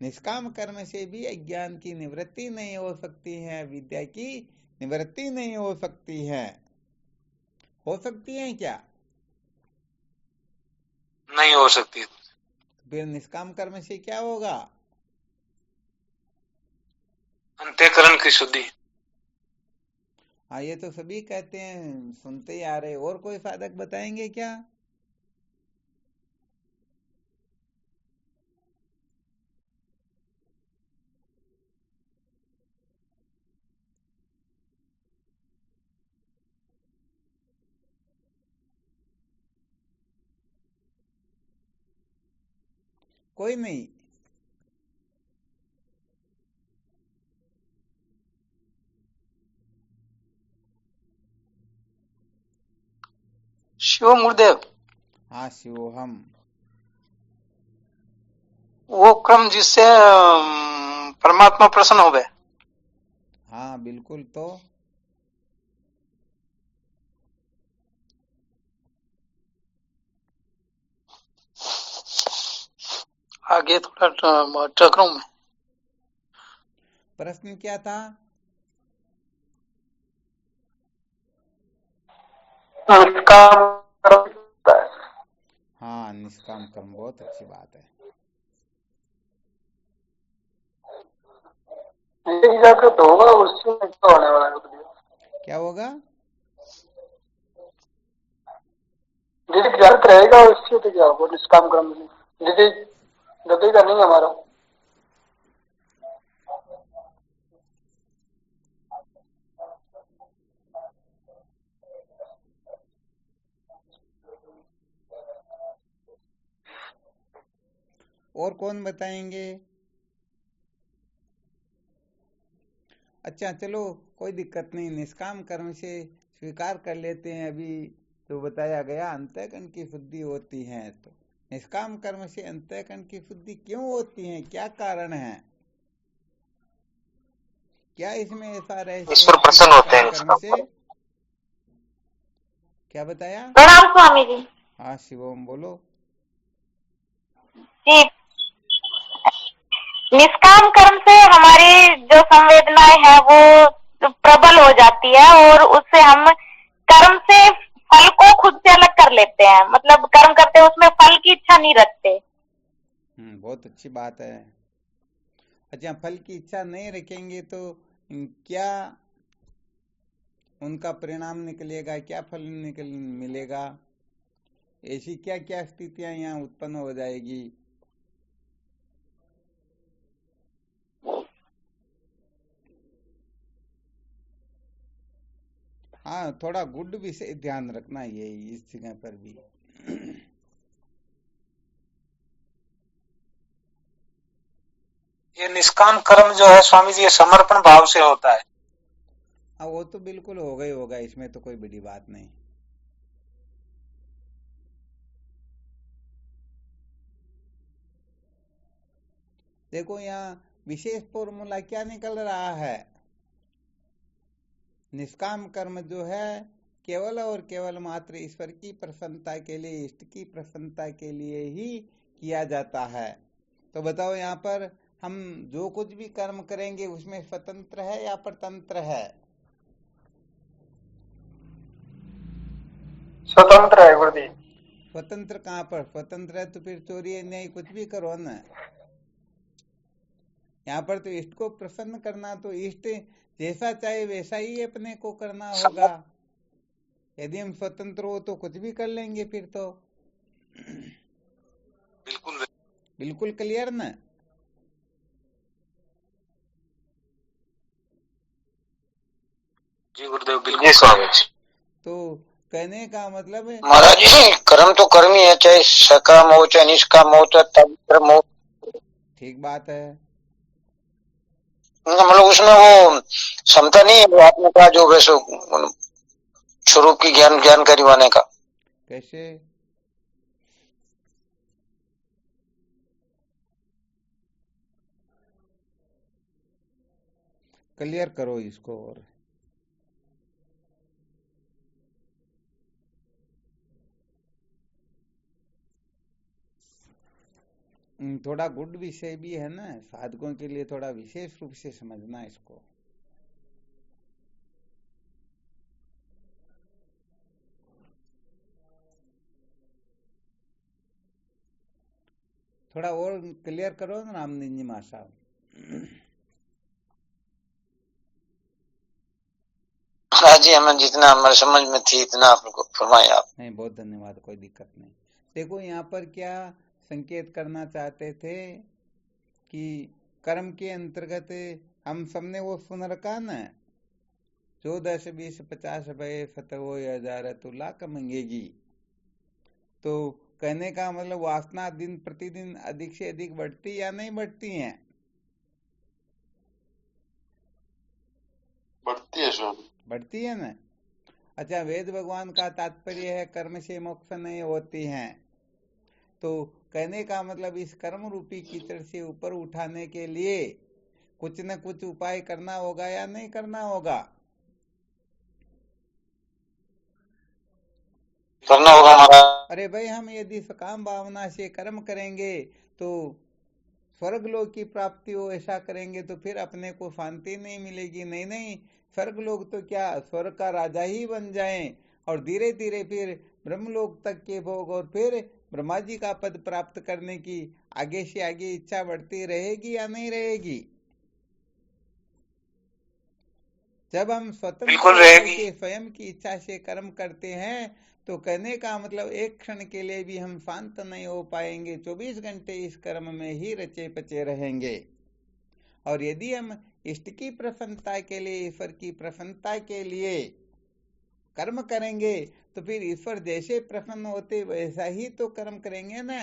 निष्काम कर्म से भी अज्ञान की निवृत्ति नहीं हो सकती है, विद्या की निवृत्ति नहीं हो सकती है। हो सकती है क्या? नहीं हो सकती। फिर निष्काम कर्म से क्या होगा? अंतःकरण की शुद्धि। हाँ, ये तो सभी कहते हैं, सुनते ही आ रहे। और कोई साधक बताएंगे क्या? कोई नहीं। शिव गुरुदेव, हाँ, शिवोहम। वो क्रम जिससे परमात्मा प्रसन्न हो गए। हाँ बिल्कुल। तो आगे थोड़ा टकराऊ में। प्रश्न क्या था? निष्काम कर्म होता है। हाँ, निष्काम कर्म, बहुत अच्छी बात है। यदि जागृत होगा उससे क्या होने वाला है? क्या होगा? यदि जागृत रहेगा उससे तो क्या होगा? निष्काम कर्म से यदि लगेगा नहीं हमारा। और कौन बताएंगे? अच्छा चलो, कोई दिक्कत नहीं, निष्काम कर्म से स्वीकार कर लेते हैं। अभी तो बताया गया अंतःकरण की शुद्धि होती है, तो निष्काम कर्म से अंतःकरण की शुद्धि क्यों होती है? क्या कारण है? क्या इसमें ऐसा रहस्य ईश्वर है कि प्रसन्न होते हैं निष्काम कर्म निष्काम से? कर्म। क्या बताया? प्रणाम स्वामी जी। हाँ शिवम, बोलो। जी, निष्काम कर्म से हमारी जो संवेदनाएं हैं वो प्रबल हो जाती है और उससे हम कर्म से फल को खुद से अलग कर लेते हैं। मतलब कर्म करते हैं उसमें फल की इच्छा नहीं रखते। बहुत अच्छी बात है। अच्छा, फल की इच्छा नहीं रखेंगे तो क्या उनका परिणाम निकलेगा? क्या फल मिलेगा? ऐसी क्या क्या स्थितियां यहाँ उत्पन्न हो जाएगी? हाँ, थोड़ा गुड विषय ध्यान रखना ये इस जगह पर भी। ये निष्काम कर्म जो है स्वामी जी, ये समर्पण भाव से होता है। हाँ, वो तो बिल्कुल होगा ही होगा, इसमें तो कोई बड़ी बात नहीं। देखो यहाँ विशेष फॉर्मूला क्या निकल रहा है। निष्काम कर्म जो है केवल और केवल मात्र ईश्वर की प्रसन्नता के लिए, इष्ट की प्रसन्नता के लिए ही किया जाता है। तो बताओ यहाँ पर हम जो कुछ भी कर्म करेंगे उसमें स्वतंत्र है या परतंत्र है? स्वतंत्र है गुरुदेव। स्वतंत्र कहाँ पर? स्वतंत्र है तो फिर चोरी अन्याय कुछ भी करो ना। यहाँ पर तो इष्ट को प्रसन्न करना, तो इष्ट जैसा चाहे वैसा ही अपने को करना होगा। यदि हम स्वतंत्र हो तो कुछ भी कर लेंगे फिर तो। बिल्कुल बिल्कुल क्लियर ना? जी गुरुदेव, जी बिल्कुल। स्वामी जी। तो कहने का मतलब है, महाराज जी, कर्म तो कर्म ही है, चाहे सकाम हो चाहे निष्काम हो चाहे तप कर्म हो। ठीक बात है। मतलब उसमें वो क्षमता नहीं है, वो आपने कहा जो वैसे स्वरूप की जानकारी होने का। कैसे? क्लियर करो इसको। और थोड़ा गुड विषय भी है ना, साधकों के लिए थोड़ा विशेष रूप से समझना इसको। थोड़ा और क्लियर करो ना रामदीन जी माँ साहब। महाराज जी हमें जितना हमारे समझ में थी इतना आपको फरमाए आप। नहीं, बहुत धन्यवाद, कोई दिक्कत नहीं। देखो यहाँ पर क्या संकेत करना चाहते थे कि कर्म के अंतर्गत हम सबने वो सुन रखा न, 14 20 50 भय फत हो 1000 तो लाख मंगेगी। तो कहने का मतलब वासना दिन प्रतिदिन अधिक से अधिक बढ़ती या नहीं बढ़ती है? बढ़ती है स्वामी, बढ़ती है ना। अच्छा, वेद भगवान का तात्पर्य है कर्म से मोक्ष नहीं होती है। तो कहने का मतलब इस कर्म रूपी कीचड़ से ऊपर उठाने के लिए कुछ न कुछ उपाय करना होगा या नहीं करना होगा? करना होगा महाराज। अरे भाई, हम यदि सकाम भावना से कर्म करेंगे तो स्वर्ग लोक की प्राप्ति हो, ऐसा करेंगे तो फिर अपने को शांति नहीं मिलेगी। नहीं नहीं, स्वर्ग लोग तो क्या स्वर्ग का राजा ही बन जाएं और धीरे धीरे फिर ब्रह्मलोक तक के भोग और फिर ब्रह्मा जी का पद प्राप्त करने की आगे से आगे इच्छा बढ़ती रहेगी या नहीं रहेगी? जब हम स्वतंत्र के स्वयं की इच्छा से कर्म करते हैं तो कहने का मतलब एक क्षण के लिए भी हम शांत नहीं हो पाएंगे, 24 घंटे इस कर्म में ही रचे पचे रहेंगे। और यदि हम इष्ट की प्रसन्नता के लिए, ईश्वर की प्रसन्नता के लिए कर्म करेंगे तो फिर ईश्वर जैसे प्रसन्न होते वैसा ही तो कर्म करेंगे ना।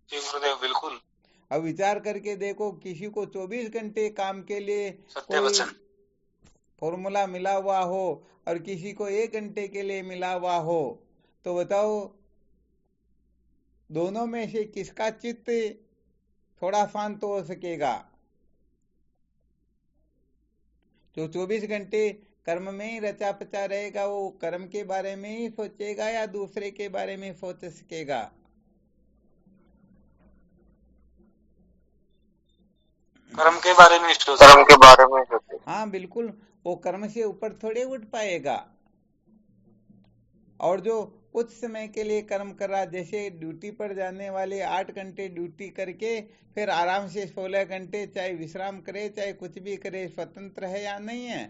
बिल्कुल। अब विचार करके देखो, किसी को 24 घंटे काम के लिए कोई फॉर्मूला मिला हुआ हो और किसी को 1 घंटे के लिए मिला हुआ हो, तो बताओ दोनों में से किसका चित्त थोड़ा शांत हो सकेगा? जो 24 घंटे कर्म में ही रचा पचा रहेगा वो कर्म के बारे में ही सोचेगा या दूसरे के बारे में सोच सकेगा? कर्म के बारे में सोचे। हाँ बिल्कुल, वो कर्म से ऊपर थोड़े उठ पाएगा। और जो कुछ समय के लिए कर्म कर रहा, जैसे ड्यूटी पर जाने वाले 8 घंटे ड्यूटी करके फिर आराम से 16 घंटे चाहे विश्राम करे चाहे कुछ भी करे, स्वतंत्र है या नहीं है?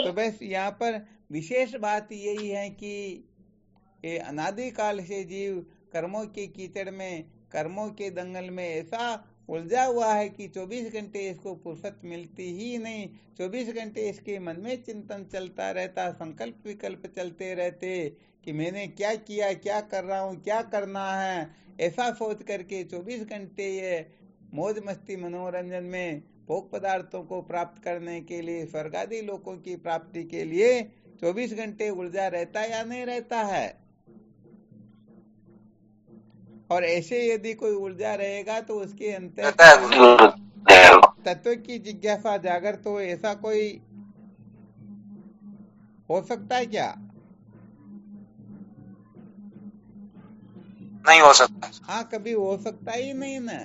तो बस यहाँ पर विशेष बात यही है कि ये अनादिकाल से जीव कर्मों के कीचड़ में, कर्मों के दंगल में ऐसा उलझा हुआ है कि 24 घंटे इसको फुर्सत मिलती ही नहीं। 24 घंटे इसके मन में चिंतन चलता रहता, संकल्प विकल्प चलते रहते कि मैंने क्या किया, क्या कर रहा हूँ, क्या करना है, ऐसा सोच करके 24 घंटे ये मौज मस्ती मनोरंजन में भोग पदार्थों को प्राप्त करने के लिए, स्वर्ग आदि लोकों की प्राप्ति के लिए 24 घंटे उलझा रहता या नहीं रहता है? और ऐसे यदि कोई उलझा रहेगा तो उसके अंतर तत्व की जिज्ञासा जागृत हो, ऐसा कोई हो सकता है क्या? नहीं हो सकता। हाँ, कभी हो सकता ही नहीं ना।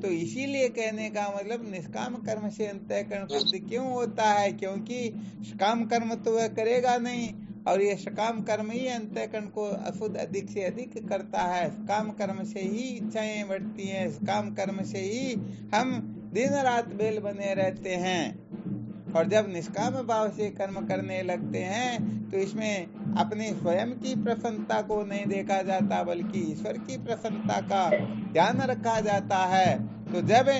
तो इसीलिए कहने का मतलब निष्काम कर्म से अंतःकरण शुद्ध क्यों होता है? क्योंकि सकाम कर्म तो वह करेगा नहीं और ये सकाम कर्म ही अंतःकरण को अशुद्ध अधिक से अधिक करता है। सकाम कर्म से ही इच्छाएं बढ़ती हैं, सकाम कर्म से ही हम दिन रात बेल बने रहते हैं। और जब निष्काम भाव से कर्म करने लगते हैं तो इसमें अपनी स्वयं की प्रसन्नता को नहीं देखा जाता बल्कि ईश्वर की प्रसन्नता का ध्यान रखा जाता है। तो जब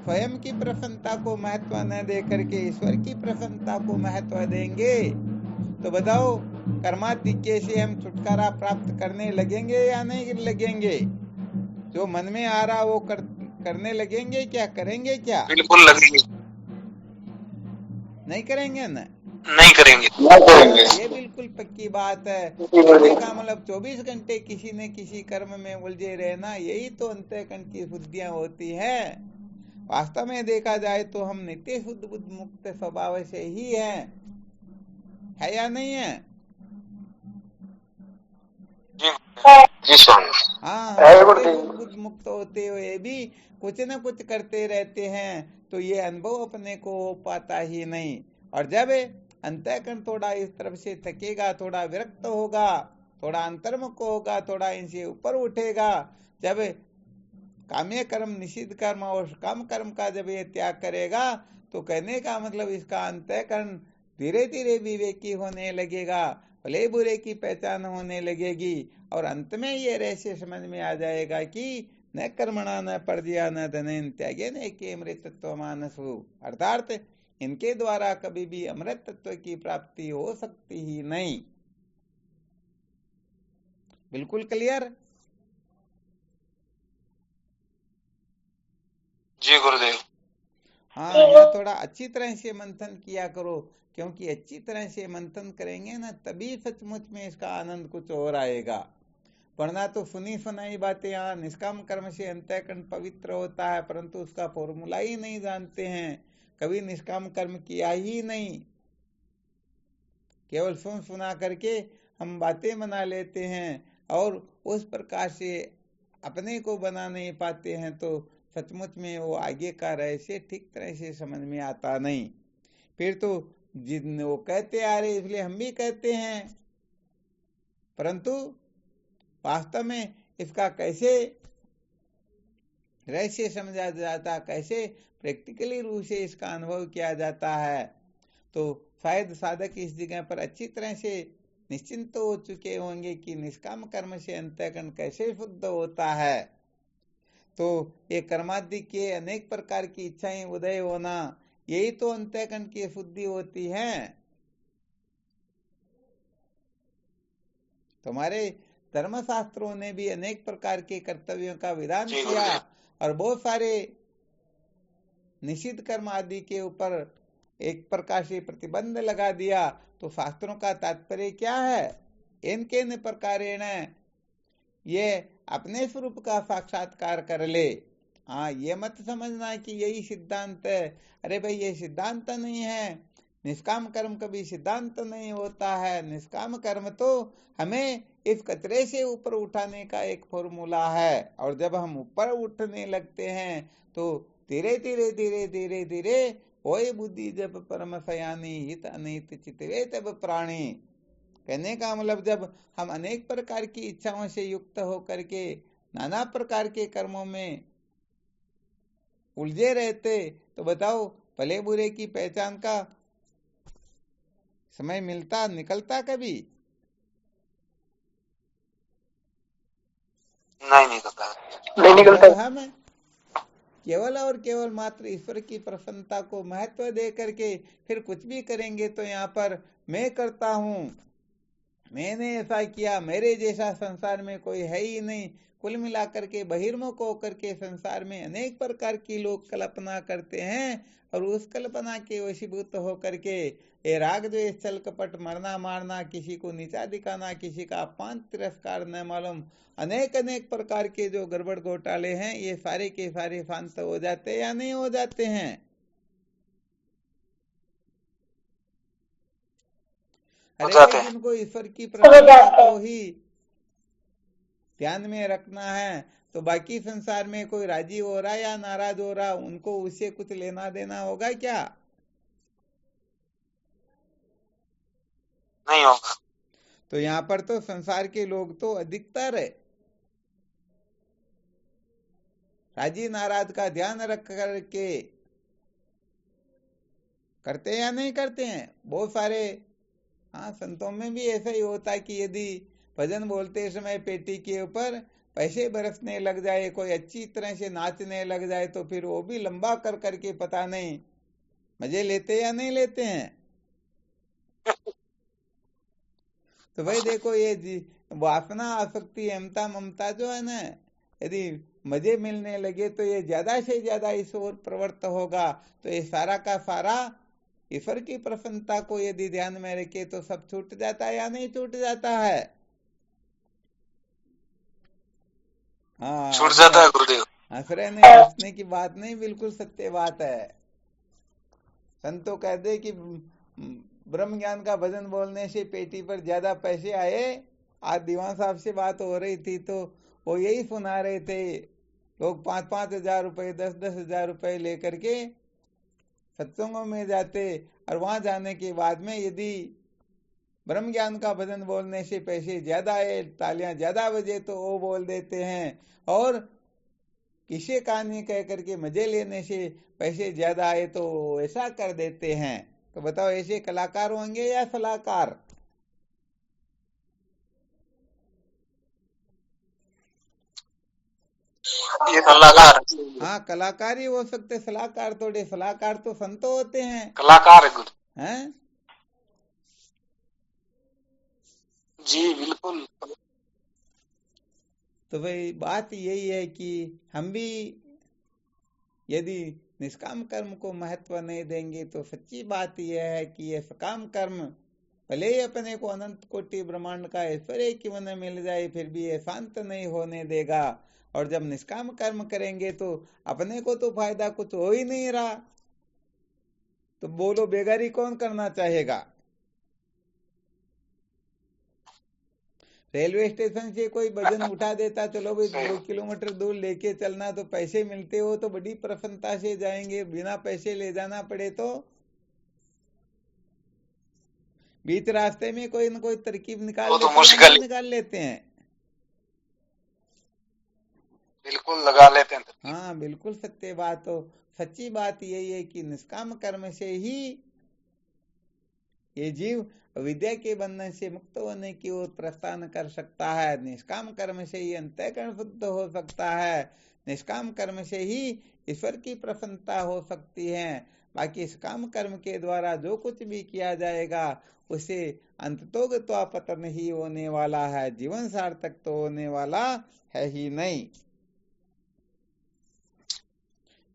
स्वयं की प्रसन्नता को महत्व न दे करके ईश्वर की प्रसन्नता को महत्व देंगे तो बताओ कर्माधिक्य से हम छुटकारा प्राप्त करने लगेंगे या नहीं लगेंगे? जो मन में आ रहा वो करने लगेंगे क्या? करेंगे क्या? बिल्कुल लगेंगे। नहीं करेंगे ना? नहीं करेंगे। ये बिल्कुल पक्की बात है। कहने का मतलब 24 घंटे किसी न किसी कर्म में उलझे रहना, यही तो अंतःकरण की शुद्धियां होती है। वास्तव में देखा जाए तो हम नित्य शुद्ध बुद्ध मुक्त स्वभाव से ही है या नहीं है? जी स्वामी। हाँ, बुद्ध मुक्त होते हुए भी कुछ न कुछ करते रहते हैं तो ये अनुभव अपने को हो पाता ही नहीं। और जब अंतःकरण थोड़ा इस तरफ से थकेगा, थोड़ा विरक्त होगा थोड़ा अंतर्मुख होगा, थोड़ा इनसे ऊपर उठेगा। जब काम्य कर्म, निषिद्ध कर्म और काम कर्म का जब ये त्याग करेगा तो कहने का मतलब इसका अंतःकरण धीरे धीरे विवेकी होने लगेगा, भले बुरे की पहचान होने लगेगी, और अंत में ये रहस्य समझ में आ जाएगा कि न कर्मणा न पर्जया न धनेन त्यागे न के अमृतत्व मानसु, अर्थात इनके द्वारा कभी भी अमृत तत्व की प्राप्ति हो सकती ही नहीं। बिल्कुल क्लियर? जी गुरुदेव। हाँ, यहाँ थोड़ा अच्छी तरह से मंथन किया करो, क्योंकि अच्छी तरह से मंथन करेंगे ना तभी सचमुच में इसका आनंद कुछ और आएगा। वरना तो सुनी सुनाई बातें, यहाँ निष्काम कर्म से अंतःकरण पवित्र होता है, परंतु उसका फॉर्मूला ही नहीं जानते हैं, कभी निष्काम कर्म किया ही नहीं, केवल सुन सुना करके हम बातें बना लेते हैं और उस प्रकार से अपने को बना नहीं पाते हैं, तो सचमुच में वो आगे का रहस्य ठीक तरह से समझ में आता नहीं। फिर तो जिन वो कहते आ रहे इसलिए हम भी कहते हैं, परंतु वास्तव में इसका कैसे रहस्य समझा जाता, कैसे प्रैक्टिकली रूप से इसका अनुभव किया जाता है, तो शायद साधक इस जगह पर अच्छी तरह से निश्चिंत हो चुके होंगे कि निष्काम कर्म से अंतःकरण कैसे शुद्ध होता है। तो ये कर्मादि के अनेक प्रकार की इच्छाएं उदय होना, यही तो अंतःकरण की शुद्धि होती है। तुम्हारे धर्मशास्त्रों ने भी अनेक प्रकार के कर्तव्यों का विधान किया और बहुत सारे निषिद्ध कर्म आदि के ऊपर एक प्रकार से प्रतिबंध लगा दिया। तो शास्त्रों का तात्पर्य क्या है? इनके न प्रकारेण ये अपने स्वरूप का साक्षात्कार कर ले। हाँ, ये मत समझना कि यही सिद्धांत है। अरे भाई, ये सिद्धांत नहीं है। निष्काम कर्म कभी सिद्धांत नहीं होता है। निष्काम कर्म तो हमें इस कचरे से ऊपर उठाने का एक फॉर्मूला है, और जब हम ऊपर उठने लगते हैं तो धीरे धीरे धीरे धीरे धीरे ओए बुद्धि जब परम सयानी हित अनित चितवे तब प्राणी। कहने का मतलब जब हम अनेक प्रकार की इच्छाओं से युक्त होकर के नाना प्रकार के कर्मों में उलझे रहते, तो बताओ भले बुरे की पहचान का समय मिलता, निकलता कभी? नहीं निकलता, नहीं निकलता। हम केवल और केवल मात्र ईश्वर की प्रसन्नता को महत्व दे करके फिर कुछ भी करेंगे तो यहाँ पर मैं करता हूँ, मैंने ऐसा किया, मेरे जैसा संसार में कोई है ही नहीं। कुल मिलाकर के बहिर्मुख होकर के संसार में अनेक प्रकार की लोग कल्पना करते हैं, और उस कल्पना के वशीभूत होकर के ये राग द्वेष छल कपट, मरना मारना, किसी को नीचा दिखाना, किसी का अपमान तिरस्कार न मालूम, अनेक अनेक प्रकार के जो गड़बड़ घोटाले हैं, ये सारे के सारे शांत हो जाते या नहीं हो जाते हैं? अरे जिनको ईश्वर की प्रसन्नता को ही ध्यान में रखना है, तो बाकी संसार में कोई राजी हो रहा या नाराज हो रहा, उनको उससे कुछ लेना देना होगा क्या? नहीं होगा। तो यहाँ पर तो संसार के लोग तो अधिकतर राजी नाराज का ध्यान रख करके करते या नहीं करते हैं? बहुत सारे हाँ संतों में भी ऐसा ही होता है कि यदि भजन बोलते समय पेटी के ऊपर पैसे बरसने लग जाए, कोई अच्छी तरह से नाचने लग जाए, तो फिर वो भी लंबा कर करके पता नहीं मजे लेते या नहीं लेते हैं। तो भाई देखो, ये वासना आसक्ति अहमता ममता जो है ना, यदि मजे मिलने लगे तो ये ज्यादा से ज्यादा इस ओर प्रवृत्त होगा। तो ये सारा का सारा ईश्वर की प्रसन्नता को यदि ध्यान में रखे तो सब छूट जाता है या नहीं छूट जाता है? हाँ, छूट जाता है गुरुदेव। हंसने नहीं, हंसने की बात नहीं, बिल्कुल सत्य बात है। संतों कहते कि ब्रह्म ज्ञान का भजन बोलने से पेटी पर ज्यादा पैसे आए। आज दीवान साहब से बात हो रही थी तो वो यही सुना रहे थे, लोग 5-5 हजार रुपए 10-10 हजार रुपए लेकर के सत्संगों में जाते, और वहां जाने के बाद में यदि ब्रह्म ज्ञान का भजन बोलने से पैसे ज्यादा आए, तालियां ज्यादा बजे तो वो बोल देते हैं, और किसे कहानी कह करके मजे लेने से पैसे ज्यादा आए तो ऐसा कर देते हैं। तो बताओ, ऐसे कलाकार होंगे या सलाहकार? ये कलाकार, हाँ, कलाकार ही हो सकते, सलाहकार थोड़े। सलाहकार तो संत होते हैं, कलाकार है गुरु हैं? जी, बिल्कुल। तो भाई बात यही है कि हम भी यदि निष्काम कर्म को महत्व नहीं देंगे तो सच्ची बात यह है कि यह सकाम कर्म भले ही अपने को अनंत कोटि ब्रह्मांड का ऐश्वर्य क्यों न मिल जाए, फिर भी यह शांत नहीं होने देगा। और जब निष्काम कर्म करेंगे तो अपने को तो फायदा कुछ हो ही नहीं रहा, तो बोलो बेगारी कौन करना चाहेगा? रेलवे स्टेशन से कोई वजन उठा देता, चलो भाई 2 किलोमीटर दूर लेके चलना, तो पैसे मिलते हो तो बड़ी प्रसन्नता से जाएंगे। बिना पैसे ले जाना पड़े तो बीच रास्ते में कोई न कोई तरकीब निकाल लेते हैं। बिल्कुल लगा लेते हैं। हाँ, बिल्कुल सत्य बात। हो सच्ची बात यही है कि निष्काम कर्म से ही ये जीव विद्या के बंधन से मुक्त होने की ओर प्रस्थान कर सकता है। निष्काम कर्म से ही अंतःकरण शुद्ध हो सकता है। निष्काम कर्म से ही ईश्वर की प्रसन्नता हो सकती है। बाकी सकाम कर्म के द्वारा जो कुछ भी किया जाएगा उसे अंततोगत्वा पतन ही होने वाला है, जीवन सार्थक तो होने वाला है ही नहीं।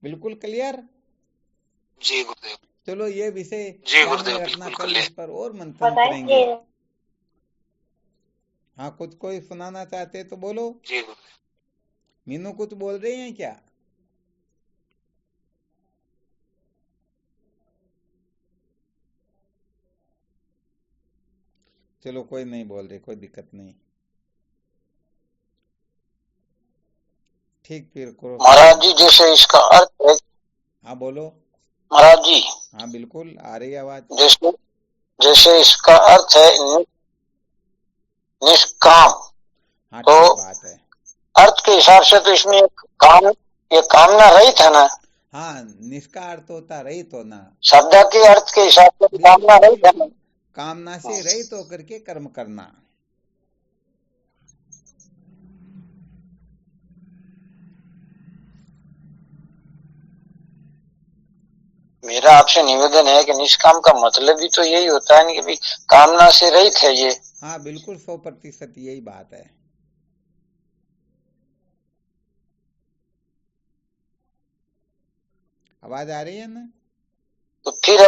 बिल्कुल क्लियर? जी गुरुदेव। चलो ये विषय ध्यान में रखना, कल इस पर और मंथन करेंगे। हाँ, कुछ कोई सुनाना चाहते तो बोलो। जी गुरुदेव। मीनू कुछ बोल रही हैं क्या? चलो कोई नहीं बोल रहे, कोई दिक्कत नहीं, ठीक, फिर करो। महाराज जी, जैसे इसका अर्थ है। हाँ बोलो महाराज जी। हाँ बिल्कुल आ रही आवाज। जैसे इसका अर्थ है निष्काम। हाँ, तो बात है, अर्थ के हिसाब से तो इसमें ये कामना रहित है ना। हाँ, निष्का अर्थ होता रहित होना। शब्द के अर्थ के हिसाब से कामना रहित है ना। कामना से रहित होकर के कर्म करना। मेरा आपसे निवेदन है कि निष्काम का मतलब भी तो यही होता है कि भाई कामना से रहित है ये। हाँ बिल्कुल, 100% यही बात है। आवाज आ रही है ना? तो फिर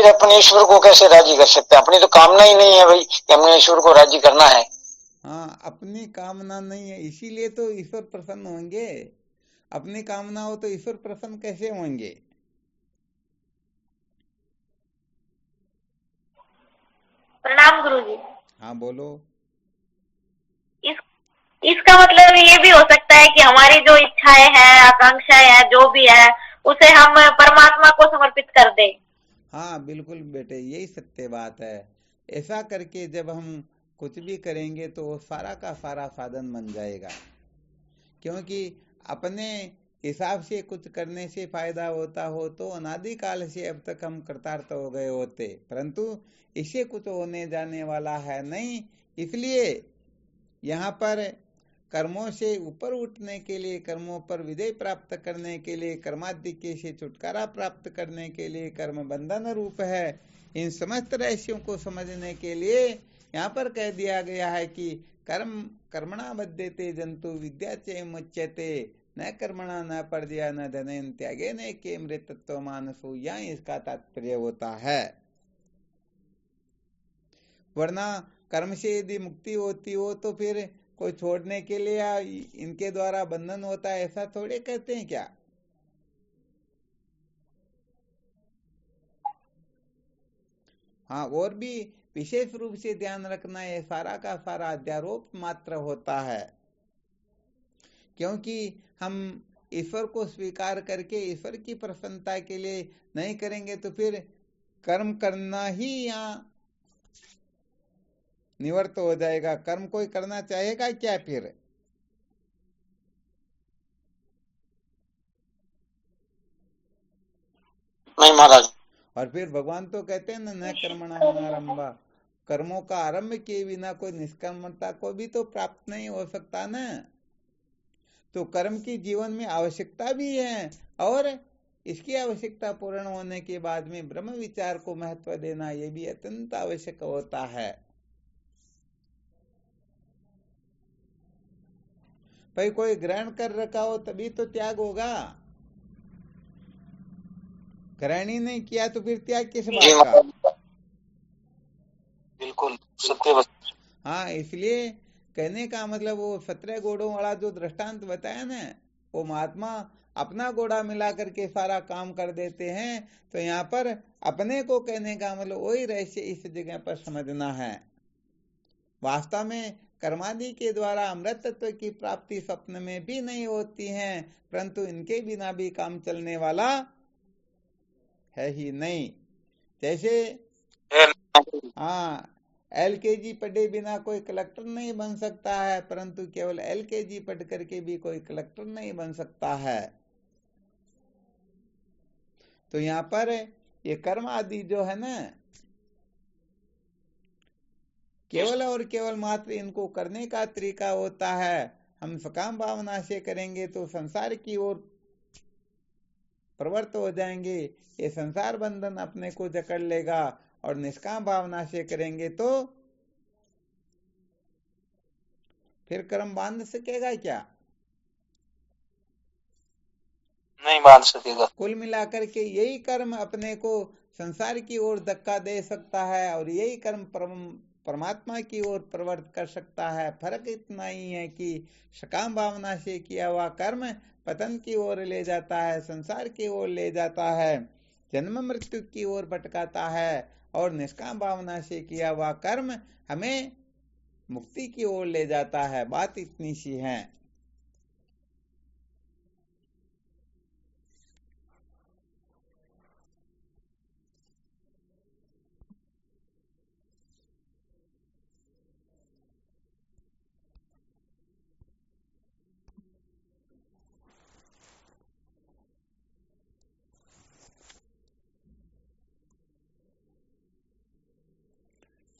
अपन ईश्वर को कैसे राजी कर सकते हैं? अपनी तो कामना ही नहीं है भाई कि हमने ईश्वर को राजी करना है। हाँ, अपनी कामना नहीं है, इसीलिए तो ईश्वर प्रसन्न होंगे। अपनी कामना हो तो ईश्वर प्रसन्न कैसे होंगे? प्रणाम गुरुजी। हाँ बोलो। इसका मतलब ये भी हो सकता है कि हमारी जो इच्छाएं हैं, आकांक्षाएं हैं, जो भी है, उसे हम परमात्मा को समर्पित कर दें। हाँ बिल्कुल बेटे, यही सत्य बात है। ऐसा करके जब हम कुछ भी करेंगे तो वो सारा का सारा साधन बन जाएगा। क्योंकि अपने हिसाब से कुछ करने से फायदा होता हो तो अनादिकाल से अब तक हम कृतार्थ हो गए होते, परंतु इससे कुछ होने जाने वाला है नहीं। इसलिए यहाँ पर कर्मों से ऊपर उठने के लिए, कर्मों पर विजय प्राप्त करने के लिए, कर्माधिक्य से छुटकारा प्राप्त करने के लिए कर्म बंधन रूप है। इन समस्त रहस्यों को समझने के लिए यहाँ पर कह दिया गया है कि कर्मणा बध्यते जंतु विद्या च मुच्यते, न कर्मणा न पर्जया न धनेन त्यागे न के मृतत्व मानसो, यहाँ इसका तात्पर्य होता है। वरना कर्म से यदि मुक्ति होती हो तो फिर कोई छोड़ने के लिए या इनके द्वारा बंधन होता है, ऐसा थोड़े कहते हैं क्या? हाँ, और भी विशेष रूप से ध्यान रखना है, सारा का सारा अध्यारोप मात्र होता है। क्योंकि हम ईश्वर को स्वीकार करके ईश्वर की प्रसन्नता के लिए नहीं करेंगे तो फिर कर्म करना ही यहाँ निवृत्त हो जाएगा। कर्म कोई करना चाहेगा क्या फिर? नहीं महाराज। और फिर भगवान तो कहते हैं ना, न कर्मणामारंभा, कर्मों का आरंभ किए बिना कोई निष्कर्मता को भी तो प्राप्त नहीं हो सकता ना। तो कर्म की जीवन में आवश्यकता भी है, और इसकी आवश्यकता पूर्ण होने के बाद में ब्रह्म विचार को महत्व देना ये भी अत्यंत आवश्यक होता है। भाई कोई ग्रहण कर रखा हो तभी तो त्याग होगा, ग्रहण ही नहीं किया तो फिर त्याग किस बात का? बिल्कुल सत्य बात। हाँ, इसलिए कहने का मतलब वो 17 घोड़ों वाला जो दृष्टांत बताया ना, वो महात्मा अपना घोड़ा मिला करके सारा काम कर देते हैं। तो यहाँ पर अपने को कहने का मतलब वही रहस्य इस जगह पर समझना है। वास्तव में कर्मादि के द्वारा अमृत तत्व की प्राप्ति स्वप्न में भी नहीं होती है, परंतु इनके बिना भी काम चलने वाला है ही नहीं। जैसे हाँ, LKG पढ़े बिना कोई कलेक्टर नहीं बन सकता है, परंतु केवल LKG पढ़ करके भी कोई कलेक्टर नहीं बन सकता है। तो यहाँ पर ये कर्म आदि जो है ना, केवल और केवल मात्र इनको करने का तरीका होता है। हम सकाम भावना से करेंगे तो संसार की ओर प्रवृत्त हो जाएंगे, ये संसार बंधन अपने को जकड़ लेगा। और निष्काम भावना से करेंगे तो फिर कर्म बांध सकेगा क्या? नहीं बांध सकेगा। कुल मिलाकर के यही कर्म अपने को संसार की ओर धक्का दे सकता है, और यही कर्म परमात्मा की ओर प्रवृत्त कर सकता है। फर्क इतना ही है कि सकाम भावना से किया हुआ कर्म पतन की ओर ले जाता है, संसार की ओर ले जाता है, जन्म मृत्यु की ओर भटकाता है, और निष्काम भावना से किया हुआ कर्म हमें मुक्ति की ओर ले जाता है। बात इतनी सी है।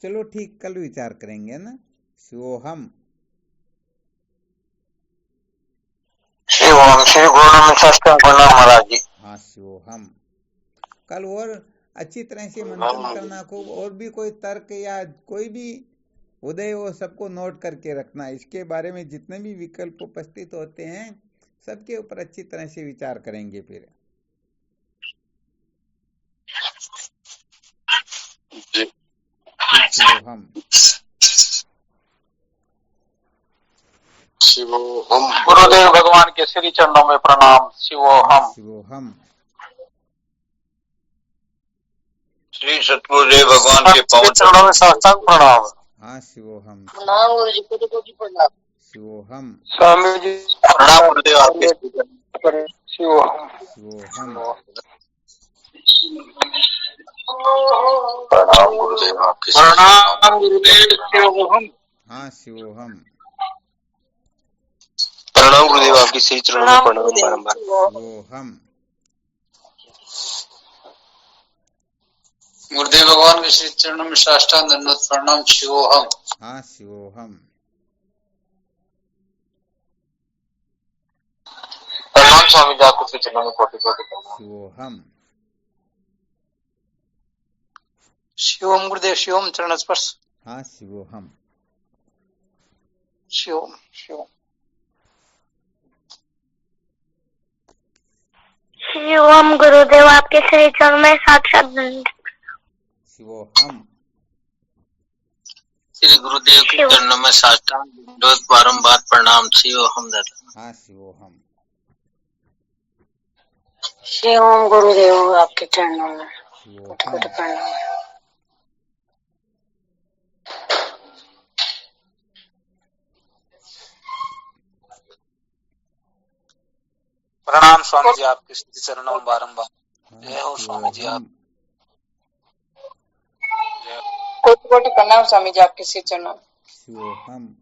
चलो ठीक, कल विचार करेंगे ना। शिवोहम। शिवोहम श्री गुरु शास्त्र महाराज जी। हाँ, शिवोहम। कल और अच्छी तरह से मंथन करना खूब, और भी कोई तर्क या कोई भी उदय हो सबको नोट करके रखना। इसके बारे में जितने भी विकल्प उपस्थित होते हैं सबके ऊपर अच्छी तरह से विचार करेंगे फिर। शिवोहम। शिवोहम। गुरुदेव भगवान के श्री चरणों में प्रणाम। शिवोहम। शिवोहम। श्री सतगुरुदेव भगवान के पावन चरणों में साष्टांग प्रणाम। हाँ, शिवोहम। प्रणाम गुरु जी को प्रणाम। शिवोहम। स्वामी जी प्रणाम गुरुदेव आपके। शिवोहम। शिवोहम। प्रणाम गुरुदेव आपके। प्रणाम गुरुदेव। शिवोहम। हाँ, शिवोहम। प्रणाम गुरुदेव आपकी श्री चरणों में प्रणाम बारंबार। शिवोहम। गुरुदेव भगवान के श्री चरणों में साष्टांग दंडवत प्रणाम। शिवोहम। हाँ, शिवोहम। प्रणाम स्वामी जी आपके श्री चरणों में कोटि कोटि प्रणाम। शिवोहम। शिवम गुरुदेव शिवम चरण स्पर्श। हाँ, शिवोहम। शिवम शिवम। शिवम गुरुदेव आपके श्री चरण में साक्षात दंड। शिवोहम। श्री गुरुदेव के चरणों में साष्टांग दंडवत बारंबार प्रणाम। शिवोहम दाता। हाँ, शिवोहम। शिवम गुरुदेव आपके चरणों में शिवोहम। प्रणाम। प्रणाम स्वामी जी आपके श्री चरणों में बारंबार। जय हो स्वामी जी आप। शिवोहम। कोटि प्रणाम स्वामी जी, आपके श्री चरणों में। शिवोहम।